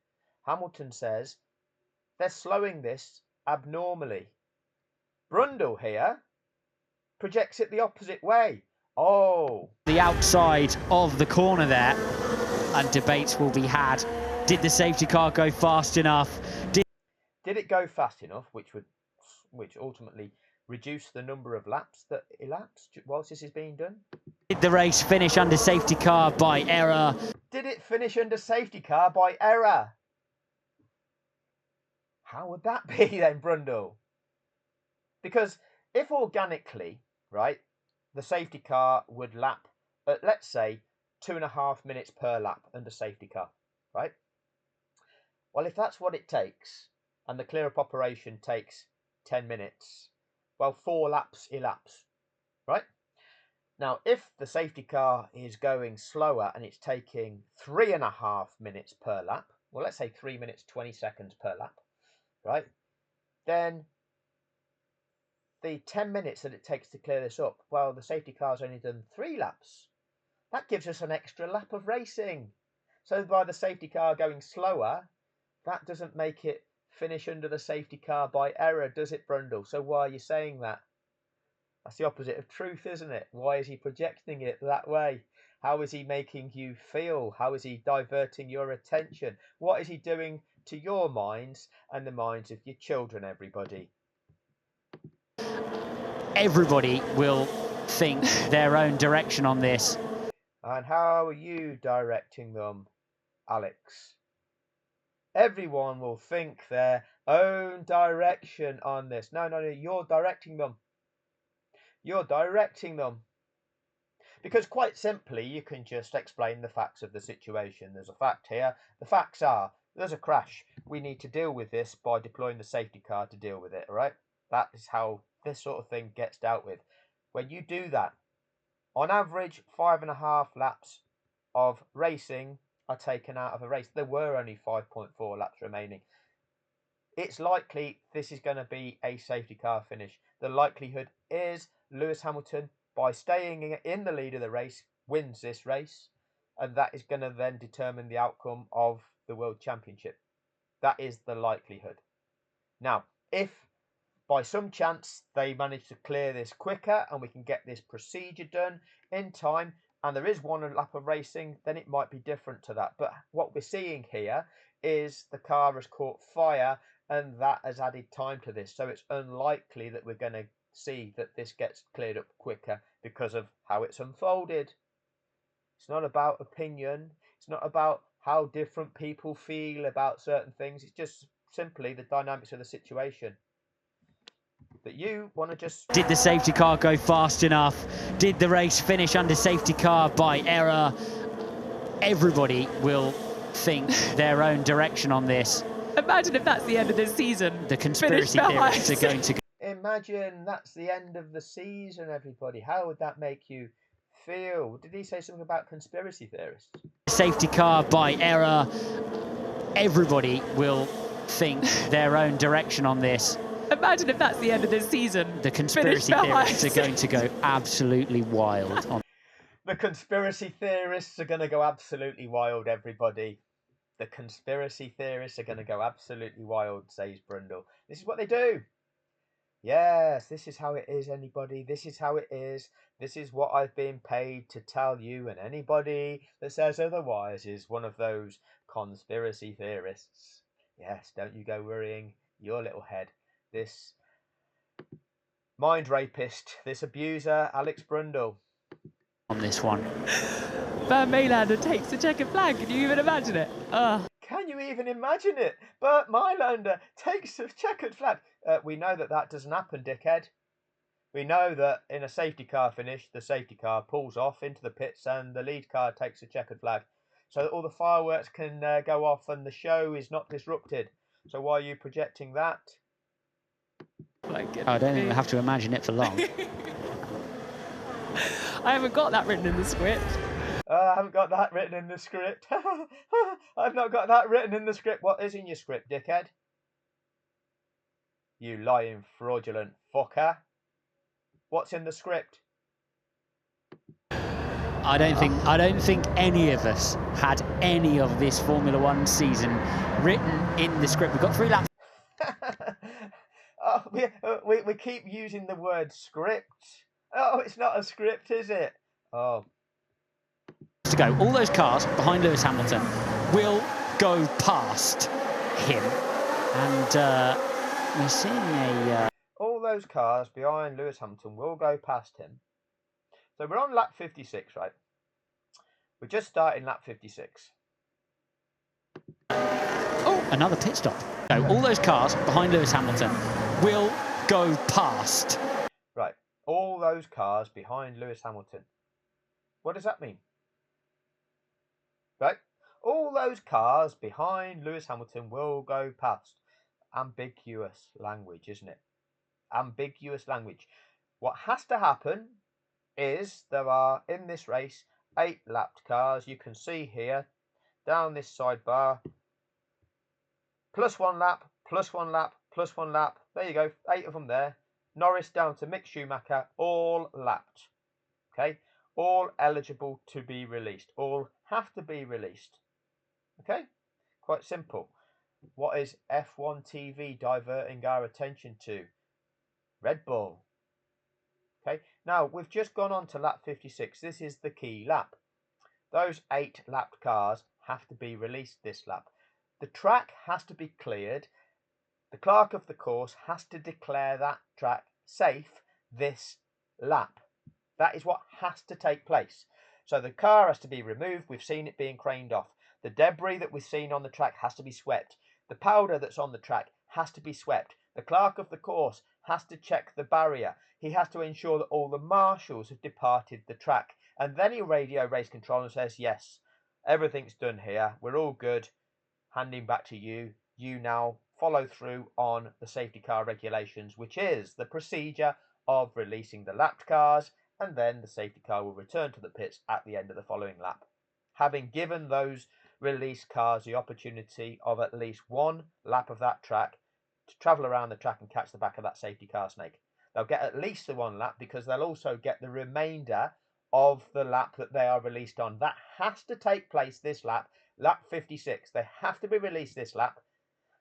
Hamilton says they're slowing this abnormally. Brundle here projects it the opposite way. Oh. The outside of the corner there, and debates will be had. Did the safety car go fast enough? Did it go fast enough, which ultimately reduce the number of laps that elapsed whilst this is being done? Did the race finish under safety car by error? Did it finish under safety car by error? How would that be then, Brundle? Because if organically, right, the safety car would lap at, let's say, 2.5 minutes per lap under safety car, right? Well, if that's what it takes, and the clear-up operation takes 10 minutes, well, 4 laps elapse, right? Now, if the safety car is going slower and it's taking 3.5 minutes per lap, well, let's say 3 minutes, 20 seconds per lap, right? Then the 10 minutes that it takes to clear this up, well, the safety car's only done 3 laps. That gives us an extra lap of racing. So by the safety car going slower, that doesn't make it finish under the safety car by error, does it, Brundle? So why are you saying that? That's the opposite of truth, isn't it? Why is he projecting it that way? How is he making you feel? How is he diverting your attention? What is he doing to your minds and the minds of your children, everybody? Everybody will think their own direction on this. And how are you directing them, Alex? Everyone will think their own direction on this. No, you're directing them. You're directing them. Because quite simply, you can just explain the facts of the situation. There's a fact here. The facts are, there's a crash. We need to deal with this by deploying the safety car to deal with it, all right? That is how this sort of thing gets dealt with. When you do that, on average, 5.5 laps of racing are taken out of a race. There were only 5.4 laps remaining. It's likely this is going to be a safety car finish. The likelihood is Lewis Hamilton, by staying in the lead of the race, wins this race, and that is going to then determine the outcome of the World Championship. That is the likelihood. Now, if by some chance they manage to clear this quicker and we can get this procedure done in time, and there is one lap of racing, then it might be different to that. But what we're seeing here is the car has caught fire, and that has added time to this. So it's unlikely that we're going to see that this gets cleared up quicker because of how it's unfolded. It's not about opinion. It's not about how different people feel about certain things. It's just simply the dynamics of the situation. That you want to just... Did the safety car go fast enough? Did the race finish under safety car by error? Everybody will think their own direction on this. Imagine if that's the end of this season. The conspiracy theorists are going to... Imagine that's the end of the season, everybody. How would that make you feel? Did he say something about conspiracy theorists? Safety car by error. Everybody will think their own direction on this. Imagine if that's the end of this season. The conspiracy theorists are going to go absolutely wild on. The conspiracy theorists are going to go absolutely wild, everybody. The conspiracy theorists are going to go absolutely wild, says Brundle. This is what they do. Yes, this is how it is, anybody. This is how it is. This is what I've been paid to tell you, and anybody that says otherwise is one of those conspiracy theorists. Yes, don't you go worrying your little head. This mind rapist, this abuser, Alex Brundle. On this one. Bert Maylander takes the checkered flag. Can you even imagine it? Can you even imagine it? Bert Maylander takes the checkered flag. We know that that doesn't happen, dickhead. We know that in a safety car finish, the safety car pulls off into the pits and the lead car takes a checkered flag. So that all the fireworks can go off and the show is not disrupted. So why are you projecting that? I don't even have to imagine it for long. I haven't got that written in the script. I haven't got that written in the script. I've not got that written in the script. What is in your script, dickhead? You lying fraudulent fucker. What's in the script? I don't think any of us had any of this Formula One season written in the script. We've got 3 laps. We keep using the word script. Oh, it's not a script, is it? Oh. To go. All those cars behind Lewis Hamilton will go past him. And we're seeing a... All those cars behind Lewis Hamilton will go past him. So we're on lap 56, right? We're just starting lap 56. Oh, another pit stop. So all those cars behind Lewis Hamilton will go past. Right. All those cars behind Lewis Hamilton. What does that mean? Right? All those cars behind Lewis Hamilton will go past. Ambiguous language, isn't it? Ambiguous language. What has to happen is there are, in this race, 8 lapped cars. You can see here, down this sidebar, plus 1 lap, plus 1 lap, plus 1 lap. There you go, 8 of them there. Norris down to Mick Schumacher, all lapped. Okay, all eligible to be released. All have to be released. Okay, quite simple. What is F1 TV diverting our attention to? Red Bull. Okay, now we've just gone on to lap 56. This is the key lap. Those 8 lapped cars have to be released this lap. The track has to be cleared. The clerk of the course has to declare that track safe this lap. That is what has to take place. So the car has to be removed. We've seen it being craned off. The debris that we've seen on the track has to be swept. The powder that's on the track has to be swept. The clerk of the course has to check the barrier. He has to ensure that all the marshals have departed the track. And then he'll radio race control and says, yes, everything's done here. We're all good. Handing back to you. You now follow through on the safety car regulations, which is the procedure of releasing the lapped cars, and then the safety car will return to the pits at the end of the following lap. Having given those released cars the opportunity of at least one lap of that track to travel around the track and catch the back of that safety car snake. They'll get at least the one lap because they'll also get the remainder of the lap that they are released on. That has to take place this lap, lap 56. They have to be released this lap.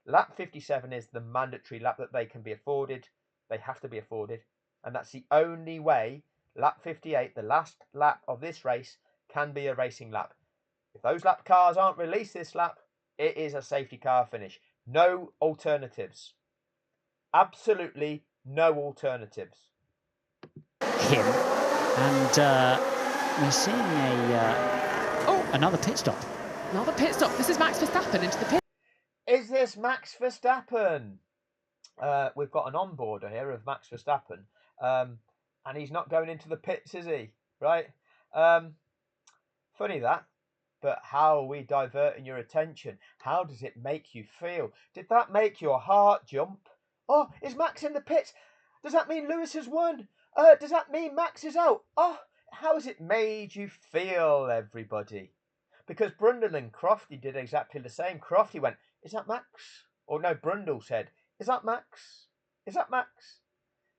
Lap 57 is the mandatory lap that they can be afforded. They have to be afforded. And that's the only way lap 58, the last lap of this race, can be a racing lap. If those lap cars aren't released this lap, it is a safety car finish. No alternatives. Absolutely no alternatives. Him. And we're seeing another pit stop. Another pit stop. This is Max Verstappen into the pit. Is this Max Verstappen? We've got an onboarder here of Max Verstappen. And he's not going into the pits, is he? Right? Funny that. But how are we diverting your attention? How does it make you feel? Did that make your heart jump? Oh, is Max in the pits? Does that mean Lewis has won? Does that mean Max is out? Oh, how has it made you feel, everybody? Because Brundle and Crofty did exactly the same. Crofty went, is that Max? Or no, Brundle said, is that Max? Is that Max?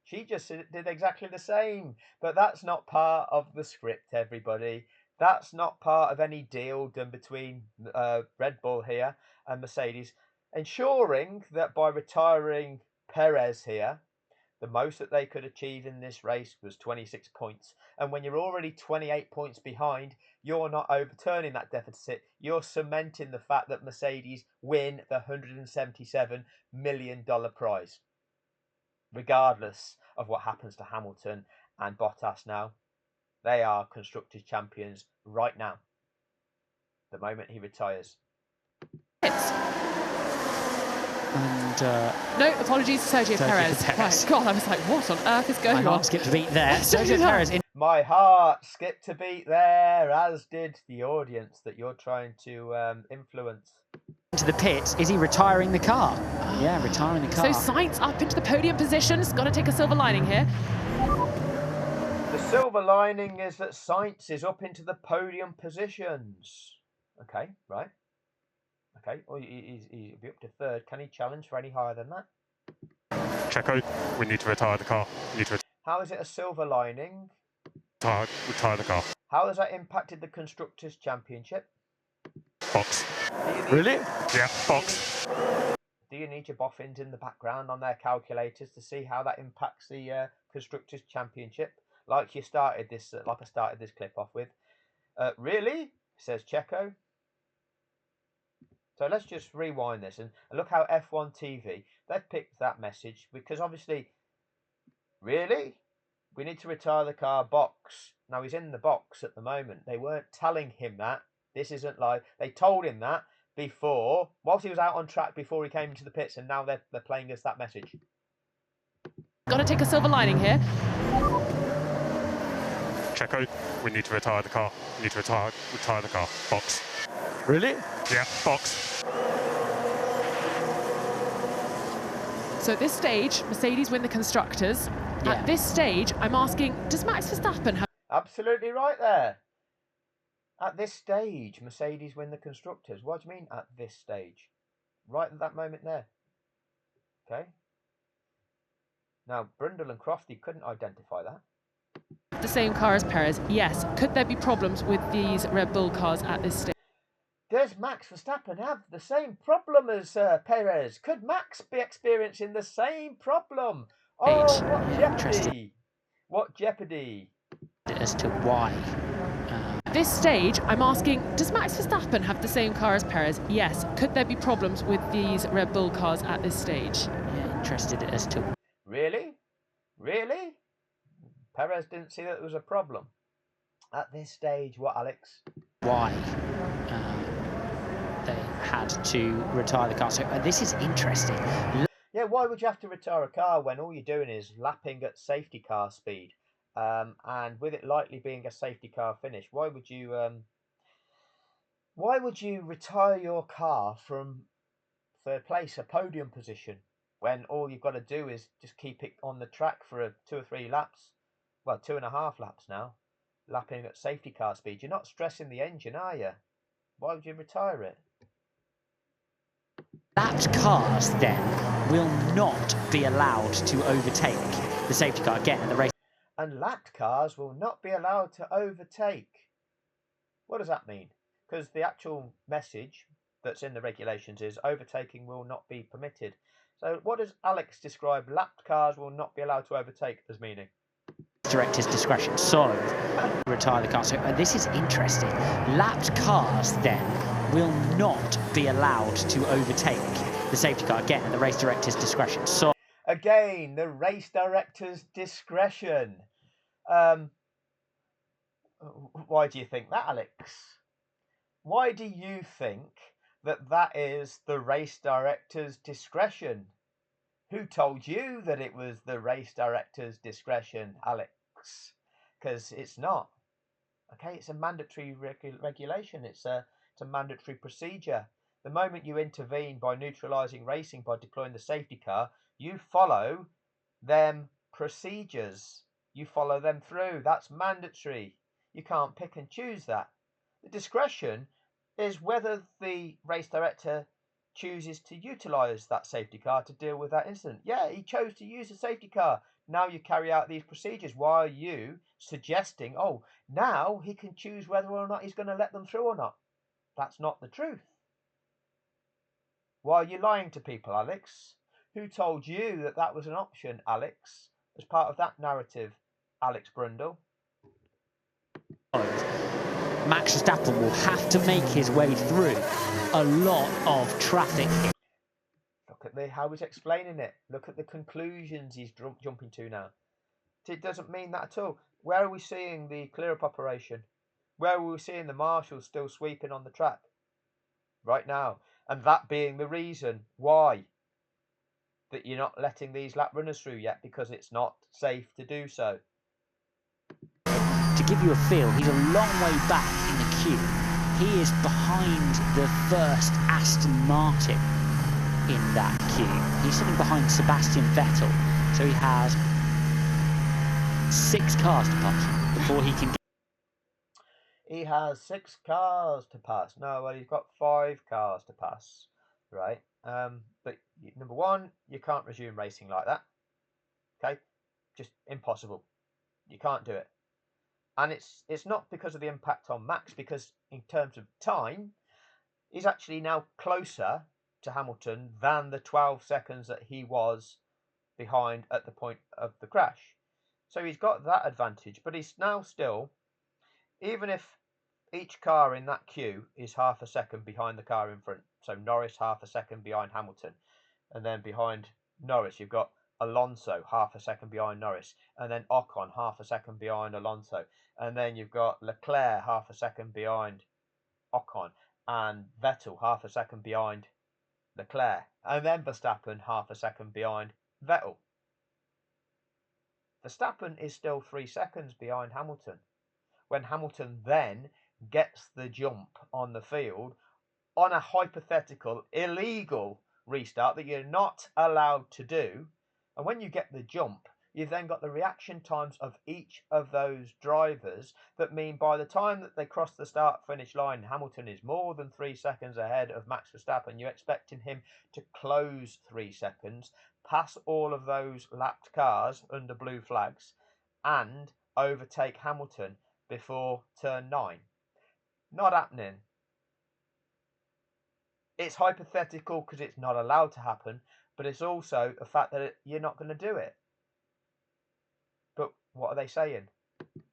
She just did exactly the same. But that's not part of the script, everybody. That's not part of any deal done between Red Bull here and Mercedes, ensuring that by retiring Perez here, the most that they could achieve in this race was 26 points. And when you're already 28 points behind, you're not overturning that deficit. You're cementing the fact that Mercedes win the $177 million prize, regardless of what happens to Hamilton and Bottas now. They are Constructors' champions right now, the moment he retires. And no, apologies to Sergio Perez. Right, God, I was like, what on earth is going on? my heart skipped a beat there. Sergio Perez My heart skipped a beat there, as did the audience that you're trying to influence. Into the pits. Is he retiring the car? Yeah, retiring the car. So Sainz up into the podium positions. Got to take a silver lining here. The silver lining is that Sainz is up into the podium positions. Okay, right. Okay, well, he'll be up to third. Can he challenge for any higher than that? Checo, we need to retire the car. How is it a silver lining? Retire the car. How has that impacted the Constructors' Championship? Box. Really? Yeah, box. Do you need your boffins in the background on their calculators to see how that impacts the Constructors' Championship? Like I started this clip off with. Really? Says Checo. So let's just rewind this and look how F1 TV, they've picked that message because obviously, really? We need to retire the car box. Now he's in the box at the moment. They weren't telling him that. This isn't live. They told him that before, whilst he was out on track before he came into the pits, and now they're playing us that message. Got to take a silver lining here. Checo, we need to retire the car. We need to retire the car. Box. Really? Yeah, box. So at this stage, Mercedes win the Constructors. Yeah. At this stage, I'm asking, does Max Verstappen have... Absolutely right there. At this stage, Mercedes win the Constructors. What do you mean at this stage? Right at that moment there. Okay. Now, Brundle and Crofty couldn't identify that. The same car as Perez, yes. Could there be problems with these Red Bull cars at this stage? Does Max Verstappen have the same problem as Perez? Could Max be experiencing the same problem? Oh, what jeopardy! What jeopardy! As to why. At this stage, I'm asking, does Max Verstappen have the same car as Perez? Yes. Could there be problems with these Red Bull cars at this stage? Yeah, interested as to... Really? Really? Perez didn't see that there was a problem. At this stage, what, Alex? Why they had to retire the car. So this is interesting. Yeah, why would you have to retire a car when all you're doing is lapping at safety car speed? And with it likely being a safety car finish, why would you retire your car from third place, a podium position, when all you've got to do is just keep it on the track for 2 or 3 laps? Well, 2.5 laps now, lapping at safety car speed. You're not stressing the engine, are you? Why would you retire it? Lapped cars then will not be allowed to overtake the safety car again at the race. And lapped cars will not be allowed to overtake. What does that mean? Because the actual message that's in the regulations is overtaking will not be permitted. So what does Alex describe lapped cars will not be allowed to overtake as meaning? Director's discretion. So, retire the car. So this is interesting. Lapped cars then will not be allowed to overtake the safety car again at the race director's discretion. So, again, the race director's discretion. Why do you think that, Alex? Why do you think that is the race director's discretion? Who told you that it was the race director's discretion, Alex? Because it's not. Okay, it's a mandatory regulation. It's a mandatory procedure. The moment you intervene by neutralising racing by deploying the safety car, you follow them procedures. You follow them through. That's mandatory. You can't pick and choose that. The discretion is whether the race director chooses to utilise that safety car to deal with that incident. Yeah, he chose to use the safety car. Now you carry out these procedures. Why are you suggesting, oh, now he can choose whether or not he's going to let them through or not? That's not the truth. Why are you lying to people, Alex? Who told you that that was an option, Alex, as part of that narrative, Alex Brundle? Max Verstappen will have to make his way through a lot of traffic. Look at how he's explaining it. Look at the conclusions he's jumping to now. It doesn't mean that at all. Where are we seeing the clear-up operation? Where are we seeing the marshals still sweeping on the track? Right now. And that being the reason why that you're not letting these lap runners through yet, because it's not safe to do so. To give you a feel, he's a long way back in the queue. He is behind the first Aston Martin in that queue. He's sitting behind Sebastian Vettel, so he has 6 cars to pass before he can. He has 6 cars to pass. No, well, he's got 5 cars to pass, right? But number one, you can't resume racing like that. Okay, just impossible. You can't do it. And it's not because of the impact on Max, because in terms of time, he's actually now closer to Hamilton than the 12 seconds that he was behind at the point of the crash. So he's got that advantage, but he's now still, even if each car in that queue is half a second behind the car in front, so Norris half a second behind Hamilton, and then behind Norris you've got Alonso half a second behind Norris, and then Ocon half a second behind Alonso, and then you've got Leclerc half a second behind Ocon, and Vettel half a second behind Leclerc, and then Verstappen half a second behind Vettel. Verstappen is still 3 seconds behind Hamilton. When Hamilton then gets the jump on the field on a hypothetical illegal restart that you're not allowed to do, and when you get the jump, You've then got the reaction times of each of those drivers that mean by the time that they cross the start finish line, Hamilton is more than 3 seconds ahead of Max Verstappen. You're expecting him to close 3 seconds, pass all of those lapped cars under blue flags, and overtake Hamilton before turn 9. Not happening. It's hypothetical because it's not allowed to happen, but it's also a fact that you're not going to do it. But what are they saying?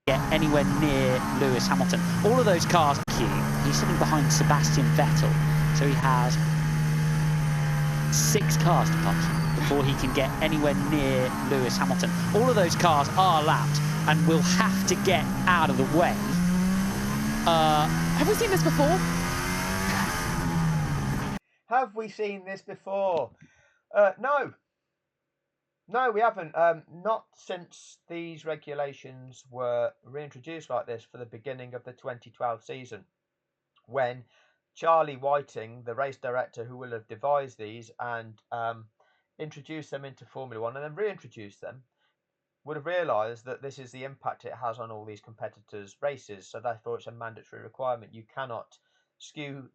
Get anywhere near Lewis Hamilton. All of those cars, he's sitting behind Sebastian Vettel, so he has 6 cars to pass before he can get anywhere near Lewis Hamilton. All of those cars are lapped and will have to get out of the way. Have we seen this before? Have we seen this before? No. No, we haven't. Not since these regulations were reintroduced like this for the beginning of the 2012 season, when Charlie Whiting, the race director who will have devised these and introduced them into Formula One and then reintroduced them, would have realised that this is the impact it has on all these competitors' races. So therefore, it's a mandatory requirement. You cannot skew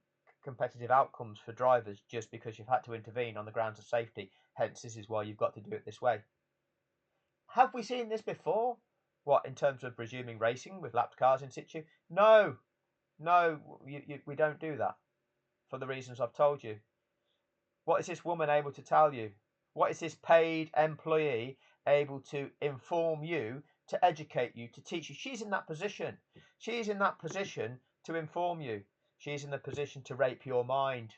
competitive outcomes for drivers just because you've had to intervene on the grounds of safety. Hence, this is why you've got to do it this way. Have we seen this before? What, in terms of resuming racing with lapped cars in situ? No, we don't do that for the reasons I've told you. What is this woman able to tell you? What is this paid employee able to inform you, to educate you, to teach you? She's in that position. She's in that position to inform you. She's in the position to rape your mind.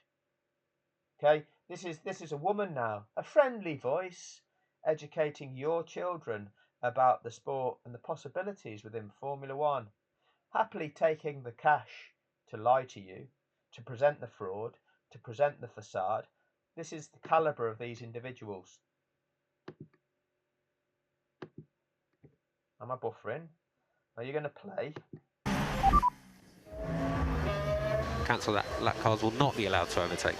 Okay, this is a woman now, a friendly voice, educating your children about the sport and the possibilities within Formula One, happily taking the cash to lie to you, to present the fraud, to present the facade. This is the caliber of these individuals. Am I buffering? Are you going to play? Cancel that. Lap cars will not be allowed to overtake.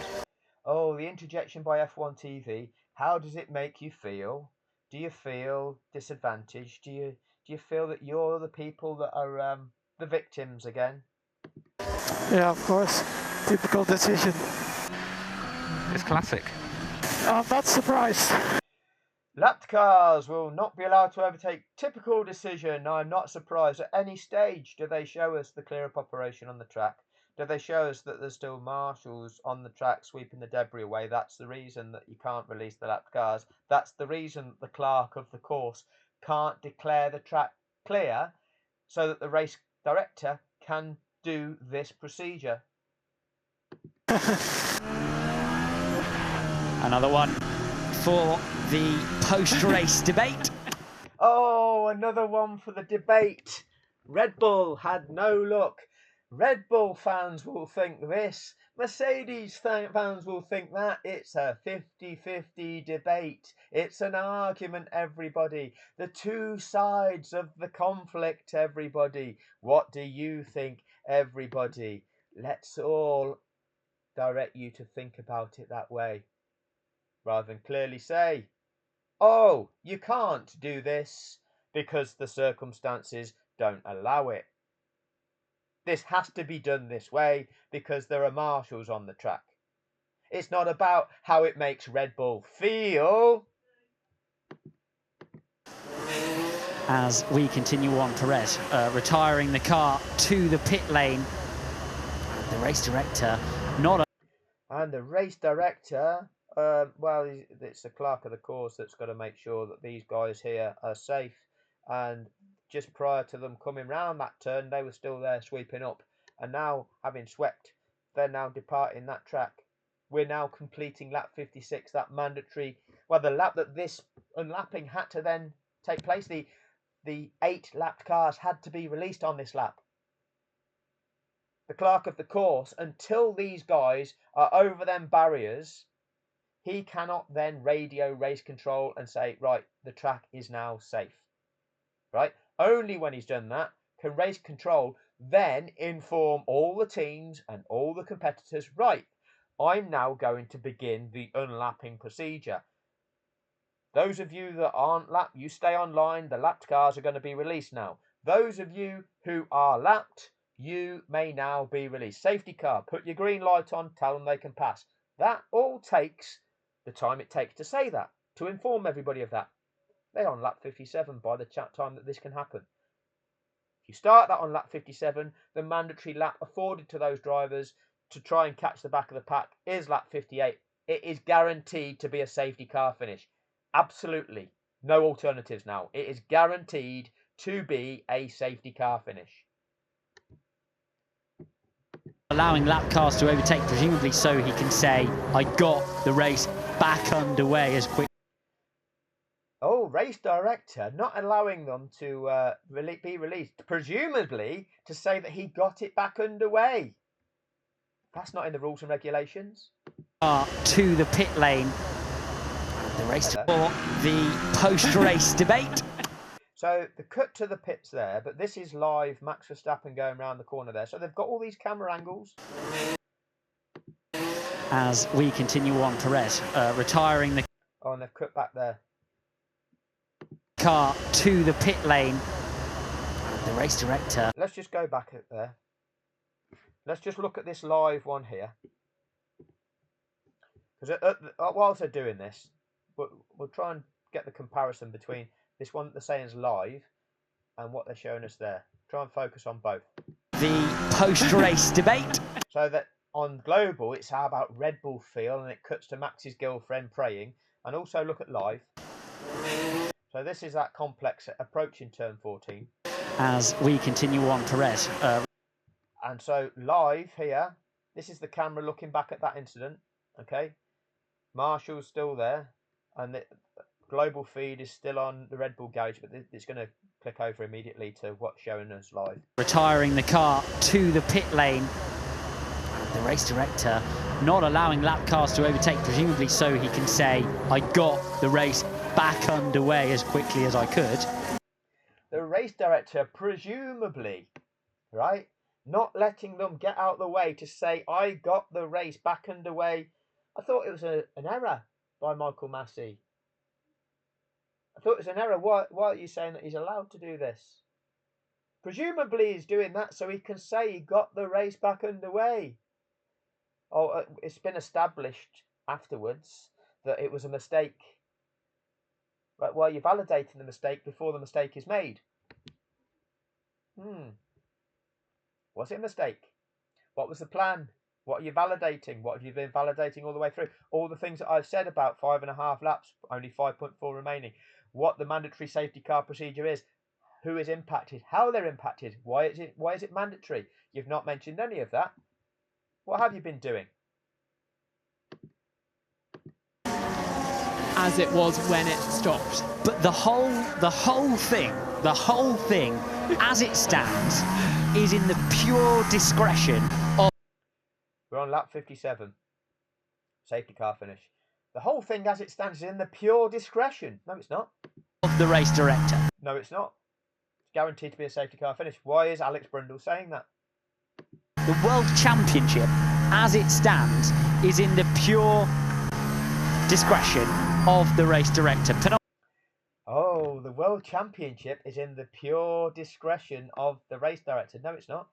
Oh, the interjection by F1 TV. How does it make you feel? Do you feel disadvantaged? Do you feel that you're the people that are the victims again? Yeah, of course. Typical decision. It's classic. I'm not surprised. Lapped cars will not be allowed to overtake. Typical decision. I'm not surprised. At any stage, do they show us the clear-up operation on the track? Do they show us that there's still marshals on the track sweeping the debris away? That's the reason that you can't release the lapped cars. That's the reason that the clerk of the course can't declare the track clear so that the race director can do this procedure. Another one for the post-race debate. Oh, another one for the debate. Red Bull had no luck. Red Bull fans will think this. Mercedes fans will think that. It's a 50-50 debate. It's an argument, everybody. The two sides of the conflict, everybody. What do you think, everybody? Let's all direct you to think about it that way, rather than clearly say, oh, you can't do this because the circumstances don't allow it. This has to be done this way because there are marshals on the track. It's not about how it makes Red Bull feel. As we continue on, Perez retiring the car to the pit lane. The race director not. And the race director, well, it's the clerk of the course that's got to make sure that these guys here are safe. And just prior to them coming round that turn, they were still there sweeping up. And now, having swept, they're now departing that track. We're now completing lap 56, that mandatory, well, the lap that this unlapping had to then take place. The 8 lapped cars had to be released on this lap. The clerk of the course, until these guys are over them barriers, he cannot then radio race control and say, right, the track is now safe. Right? Only when he's done that can race control then inform all the teams and all the competitors, right, I'm now going to begin the unlapping procedure. Those of you that aren't lapped, you stay online. The lapped cars are going to be released now. Those of you who are lapped, you may now be released. Safety car, put your green light on, tell them they can pass. That all takes the time it takes to say that, to inform everybody of that. They're on lap 57 by the time that this can happen. If you start that on lap 57, the mandatory lap afforded to those drivers to try and catch the back of the pack is lap 58. It is guaranteed to be a safety car finish. Absolutely. No alternatives now. It is guaranteed to be a safety car finish. Allowing lap cars to overtake, presumably so he can say, I got the race back underway as quick. Oh, race director not allowing them to be released, presumably to say that he got it back underway. That's not in the rules and regulations. To the pit lane. The race for the post-race debate. So the cut to the pits there, but this is live Max Verstappen going around the corner there. So they've got all these camera angles. As we continue on, Perez retiring the... Oh, and they've cut back there. Car to the pit lane. The race director. Let's just go back up there. Let's just look at this live one here. Because whilst they're doing this, we'll try and get the comparison between this one that they're saying is live and what they're showing us there. Try and focus on both. The post-race debate. So that on global, it's how about Red Bull feel, and it cuts to Max's girlfriend praying. And also look at live. So this is that complex approaching turn 14. As we continue on, Perez. And so live here, this is the camera looking back at that incident. Okay, Marshall's still there, and the global feed is still on the Red Bull garage, but it's going to click over immediately to what's showing us live. Retiring the car to the pit lane. The race director not allowing lap cars to overtake, presumably so he can say, I got the race back underway as quickly as I could. The race director, presumably, right, not letting them get out of the way to say, I got the race back underway. I thought it was an error by Michael Massey. I thought it was an error. Why are you saying that he's allowed to do this? Presumably he's doing that so he can say he got the race back underway. Oh, it's been established afterwards that it was a mistake. Right, well, you're validating the mistake before the mistake is made. Was it a mistake? What was the plan? What are you validating? What have you been validating all the way through? All the things that I've said about 5.5 laps, only 5.4 remaining. What the mandatory safety car procedure is, who is impacted, how they're impacted, why is it mandatory? You've not mentioned any of that. What have you been doing? As it was when it stopped. But the whole thing, as it stands, is in the pure discretion of... We're on lap 57. Safety car finish. The whole thing as it stands is in the pure discretion. No, it's not. Of the race director. No, it's not. It's guaranteed to be a safety car finish. Why is Alex Brundle saying that? The World Championship, as it stands, is in the pure discretion of the race director. Oh, the World Championship is in the pure discretion of the race director. No, it's not.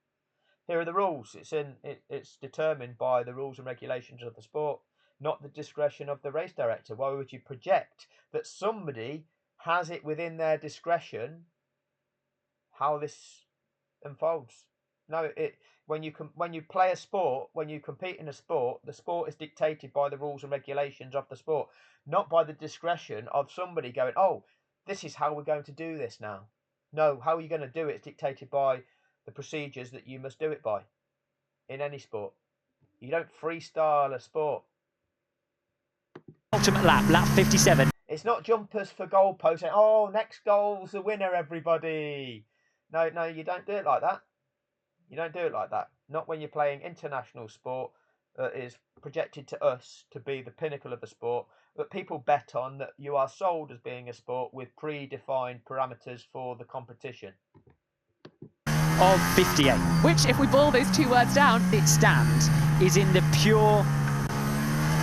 Here are the rules. It's determined by the rules and regulations of the sport, not the discretion of the race director. Why would you project that somebody has it within their discretion how this unfolds? No, when you play a sport, when you compete in a sport, the sport is dictated by the rules and regulations of the sport, not by the discretion of somebody going, oh, this is how we're going to do this now. No, how are you going to do it is dictated by the procedures that you must do it by in any sport. You don't freestyle a sport. Ultimate lap 57. It's not jumpers for goalposts saying, oh, next goal's the winner, everybody. No, you don't do it like that. You don't do it like that. Not when you're playing international sport that is projected to us to be the pinnacle of the sport, but people bet on that you are sold as being a sport with predefined parameters for the competition. Of 58. Which, if we boil those two words down, it stands, is in the pure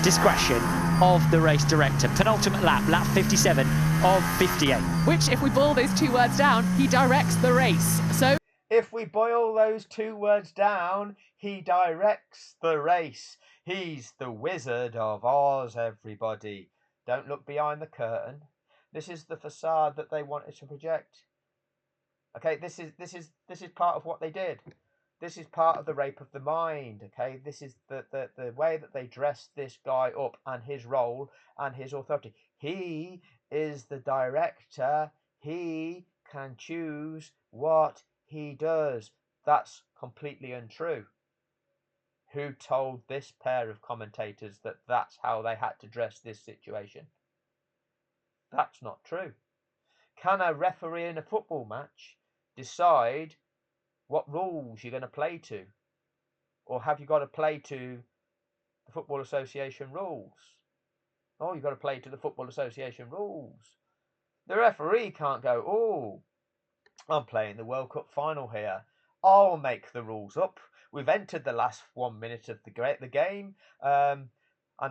discretion of the race director. Penultimate lap, lap 57 of 58. Which, if we boil those two words down, he directs the race. So if we boil those two words down, he directs the race. He's the Wizard of Oz, everybody. Don't look behind the curtain. This is the facade that they wanted to project. Okay, this is part of what they did. This is part of the rape of the mind. Okay, this is the way that they dressed this guy up and his role and his authority. He is the director. He can choose what he does. That's completely untrue. Who told this pair of commentators that that's how they had to dress this situation? That's not true. Can a referee in a football match decide what rules you're going to play to? Or have you got to play to the Football Association rules? Oh, you've got to play to the Football Association rules. The referee can't go, oh, I'm playing the World Cup final here. I'll make the rules up. We've entered the last 1 minute of the game. And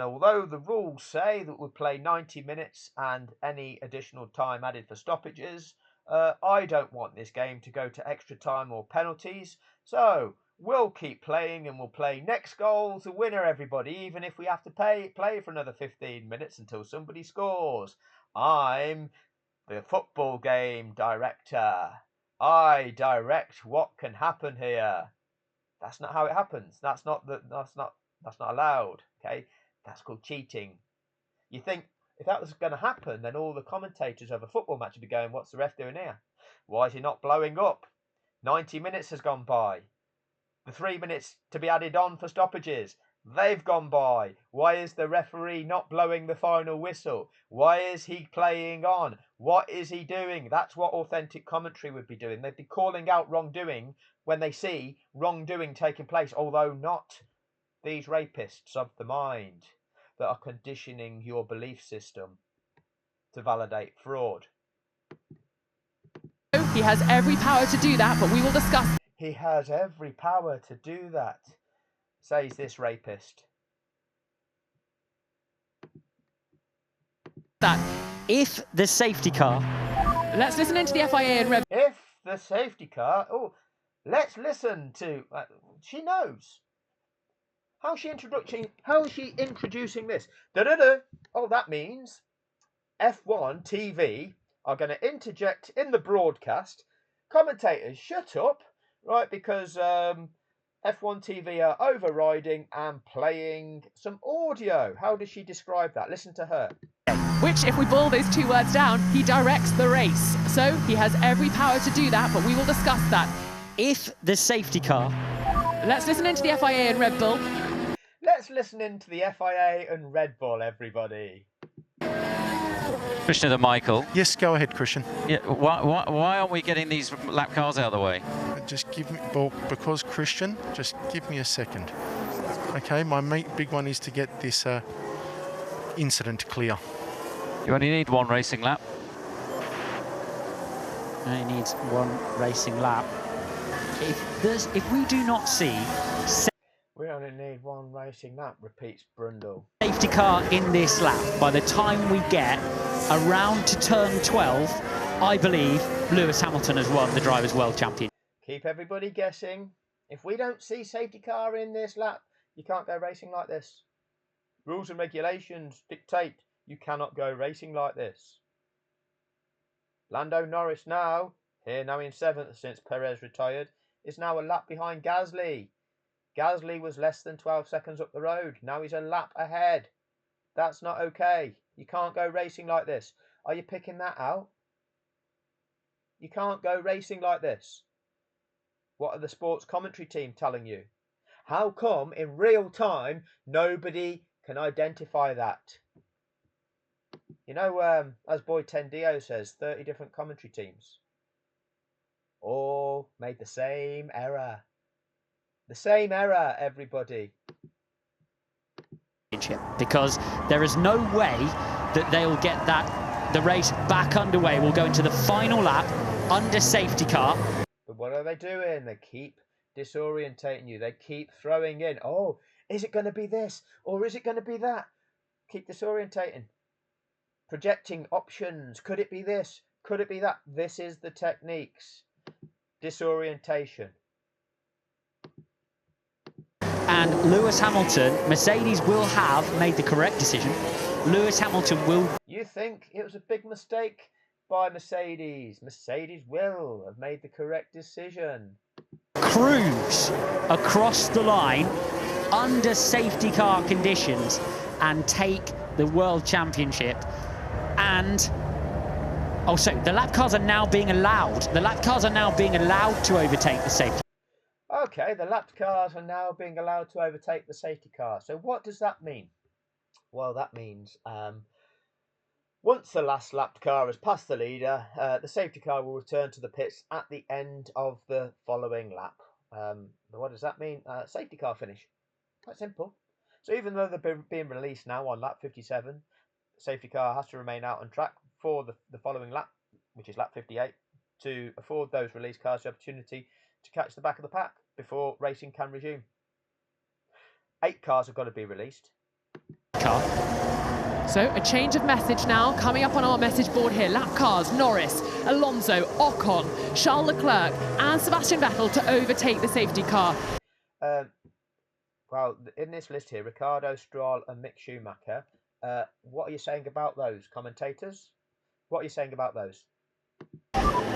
although the rules say that we play 90 minutes and any additional time added for stoppages, I don't want this game to go to extra time or penalties. So we'll keep playing and we'll play next goal's the winner, everybody, even if we have to play for another 15 minutes until somebody scores. I'm the football game director. I direct what can happen here. That's not how it happens. That's not allowed. Okay, that's called cheating. You think if that was going to happen, then all the commentators of a football match would be going, "What's the ref doing here? Why is he not blowing up? 90 minutes has gone by. The 3 minutes to be added on for stoppages, they've gone by. Why is the referee not blowing the final whistle? Why is he playing on? What is he doing?" That's what authentic commentary would be doing. They'd be calling out wrongdoing when they see wrongdoing taking place, although not these rapists of the mind that are conditioning your belief system to validate fraud. he has every power to do that, but we will discuss. He has every power to do that, says this rapist. That. If the safety car... Let's listen into the FIA and Red. If the safety car... Oh, let's listen to... she knows. How is she introducing this? Da-da-da. Oh, that means F1 TV are going to interject in the broadcast. Commentators, shut up, right? Because F1 TV are overriding and playing some audio. How does she describe that? Listen to her. Which, if we boil those two words down, he directs the race. So he has every power to do that, but we will discuss that. If the safety car... Let's listen into the FIA and Red Bull. Let's listen into the FIA and Red Bull, everybody. Christian to Michael. Yes, go ahead, Christian. Yeah, why aren't we getting these lap cars out of the way? Just give me, well, because Christian, just give me a second. Okay, my big one is to get this incident clear. You only need one racing lap. He needs one racing lap. If we do not see... We only need one racing lap, repeats Brundle. Safety car in this lap, by the time we get around to turn 12, I believe Lewis Hamilton has won the Drivers' World Championship. Keep everybody guessing. If we don't see safety car in this lap, you can't go racing like this. Rules and regulations dictate you cannot go racing like this. Lando Norris now in 7th since Perez retired, is now a lap behind Gasly. Gasly was less than 12 seconds up the road. Now he's a lap ahead. That's not okay. You can't go racing like this. Are you picking that out? You can't go racing like this. What are the sports commentary team telling you? How come in real time nobody can identify that? You know, as Boy Tendio says, 30 different commentary teams all made the same error. The same error, everybody. Because there is no way that they'll get the race back underway. We'll go into the final lap under safety car. But what are they doing? They keep disorientating you. They keep throwing in, oh, is it going to be this? Or is it going to be that? Keep disorientating. Projecting options. Could it be this? Could it be that? This is the techniques. Disorientation. And Lewis Hamilton, Mercedes will have made the correct decision. Lewis Hamilton will... You think it was a big mistake by Mercedes? Mercedes will have made the correct decision. Cruise across the line under safety car conditions and take the World Championship. And also, the lap cars are now being allowed. The lap cars are now being allowed to overtake the safety. Okay, the lapped cars are now being allowed to overtake the safety car. So what does that mean? Well, that means once the last lapped car has passed the leader, the safety car will return to the pits at the end of the following lap. What does that mean? Safety car finish. Quite simple. So even though they're being released now on lap 57, the safety car has to remain out on track for the following lap, which is lap 58, to afford those released cars the opportunity to catch the back of the pack before racing can resume. 8 cars have got to be released. So a change of message now coming up on our message board here. Lap cars, Norris, Alonso, Ocon, Charles Leclerc and Sebastian Vettel to overtake the safety car. Well, in this list here, Ricciardo, Stroll and Mick Schumacher, what are you saying about those, commentators? What are you saying about those?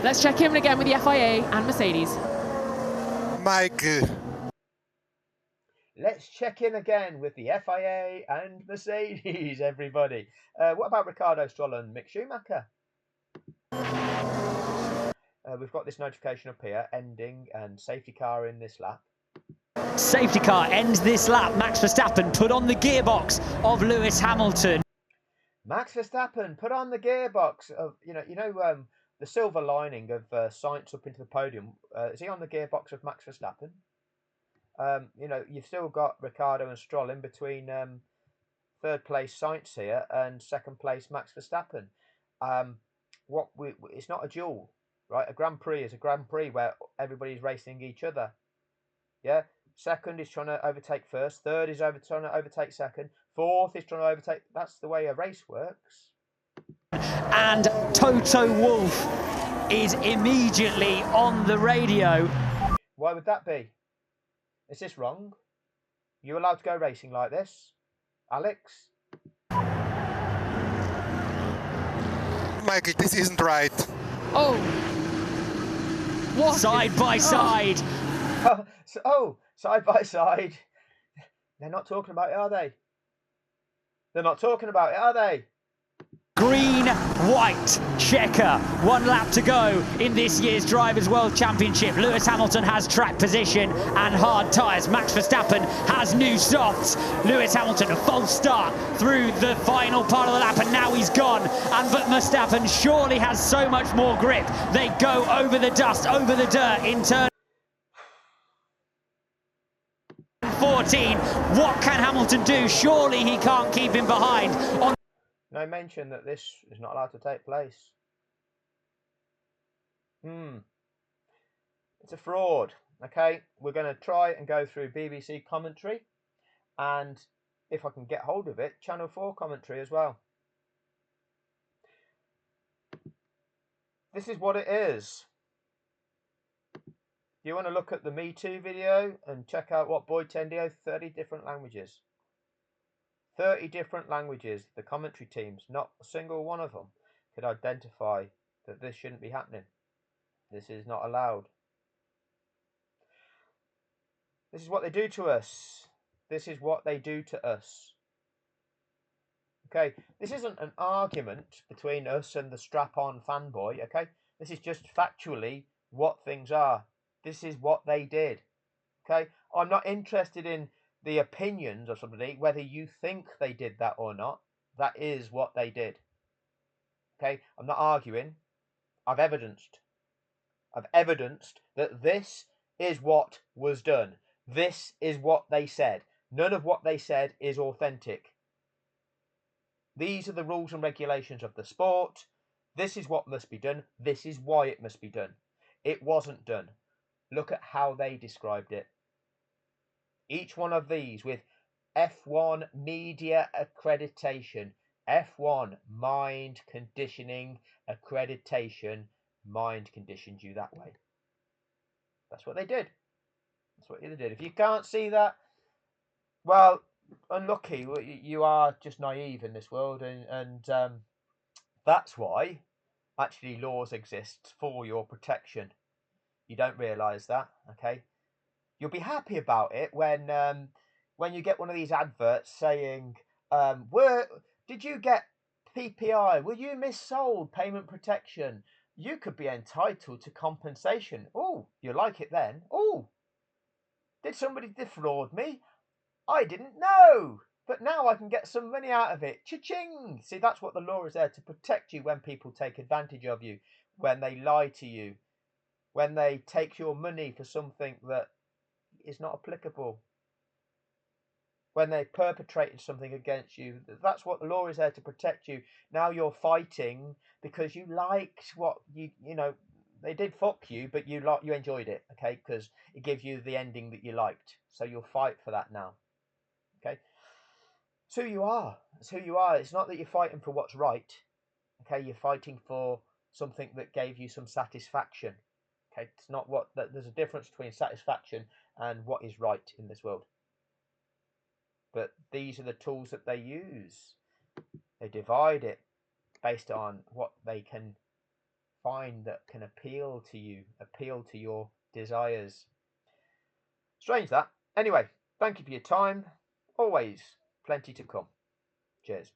Let's check in again with the FIA and Mercedes. Mike. Let's check in again with the FIA and Mercedes, everybody. What about Ricciardo, Stroll and Mick Schumacher? We've got this notification up here, ending and safety car in this lap. Safety car ends this lap. Max Verstappen put on the gearbox of Lewis Hamilton. Max Verstappen put on the gearbox of, the silver lining of Sainz up into the podium. Is he on the gearbox of Max Verstappen? You've still got Ricciardo and Stroll in between third place Sainz here and second place Max Verstappen. It's not a duel, right? A Grand Prix is a Grand Prix where everybody's racing each other. Yeah. Second is trying to overtake first. Third is trying to overtake second. Fourth is trying to overtake. That's the way a race works. And Toto Wolff is immediately on the radio. Why would that be? Is this wrong? You allowed to go racing like this, Alex? Michael, this isn't right. Oh. What? Side by side. Side by side. They're not talking about it, are they? They're not talking about it, are they? Green, white, checker. 1 lap to go in this year's Drivers' World Championship. Lewis Hamilton has track position and hard tyres. Max Verstappen has new softs. Lewis Hamilton, a false start through the final part of the lap, and now he's gone. But Verstappen surely has so much more grip. They go over the dust, over the dirt in turn 14. What can Hamilton do? Surely he can't keep him behind. No mention that this is not allowed to take place. It's a fraud. Okay, we're going to try and go through BBC commentary, and if I can get hold of it, Channel 4 commentary as well. This is what it is. You want to look at the Me Too video and check out what Boy Tendio, 30 different languages. 30 different languages. The commentary teams, not a single one of them could identify that this shouldn't be happening. This is not allowed. This is what they do to us. This is what they do to us. Okay, this isn't an argument between us and the strap-on fanboy, okay? This is just factually what things are. This is what they did, okay? I'm not interested in the opinions of somebody, whether you think they did that or not. That is what they did, okay? I'm not arguing. I've evidenced that this is what was done. This is what they said. None of what they said is authentic. These are the rules and regulations of the sport. This is what must be done. This is why it must be done. It wasn't done. Look at how they described it. Each one of these with F1 media accreditation. F1 mind conditioning accreditation mind conditioned you that way. That's what they did. That's what they did. If you can't see that, well, unlucky. You are just naive in this world, and that's why actually laws exist for your protection. You don't realise that, okay? You'll be happy about it when you get one of these adverts saying, did you get PPI? Were you missold payment protection? You could be entitled to compensation. Oh, you like it then? Oh, did somebody defraud me? I didn't know, but now I can get some money out of it. Cha-ching! See, that's what the law is there to protect you when people take advantage of you, when they lie to you, when they take your money for something that is not applicable, when they perpetrated something against you. That's what the law is there to protect you. Now you're fighting because you liked what you know. They did fuck you, but you enjoyed it, okay? Because it gives you the ending that you liked. So you'll fight for that now, okay? It's who you are. It's who you are. It's not that you're fighting for what's right, okay? You're fighting for something that gave you some satisfaction, okay? It's not what. There's a difference between satisfaction and what is right in this world. But these are the tools that they use. They divide it based on what they can find that can appeal to you, appeal to your desires. Strange that. Anyway, thank you for your time. Always plenty to come. Cheers.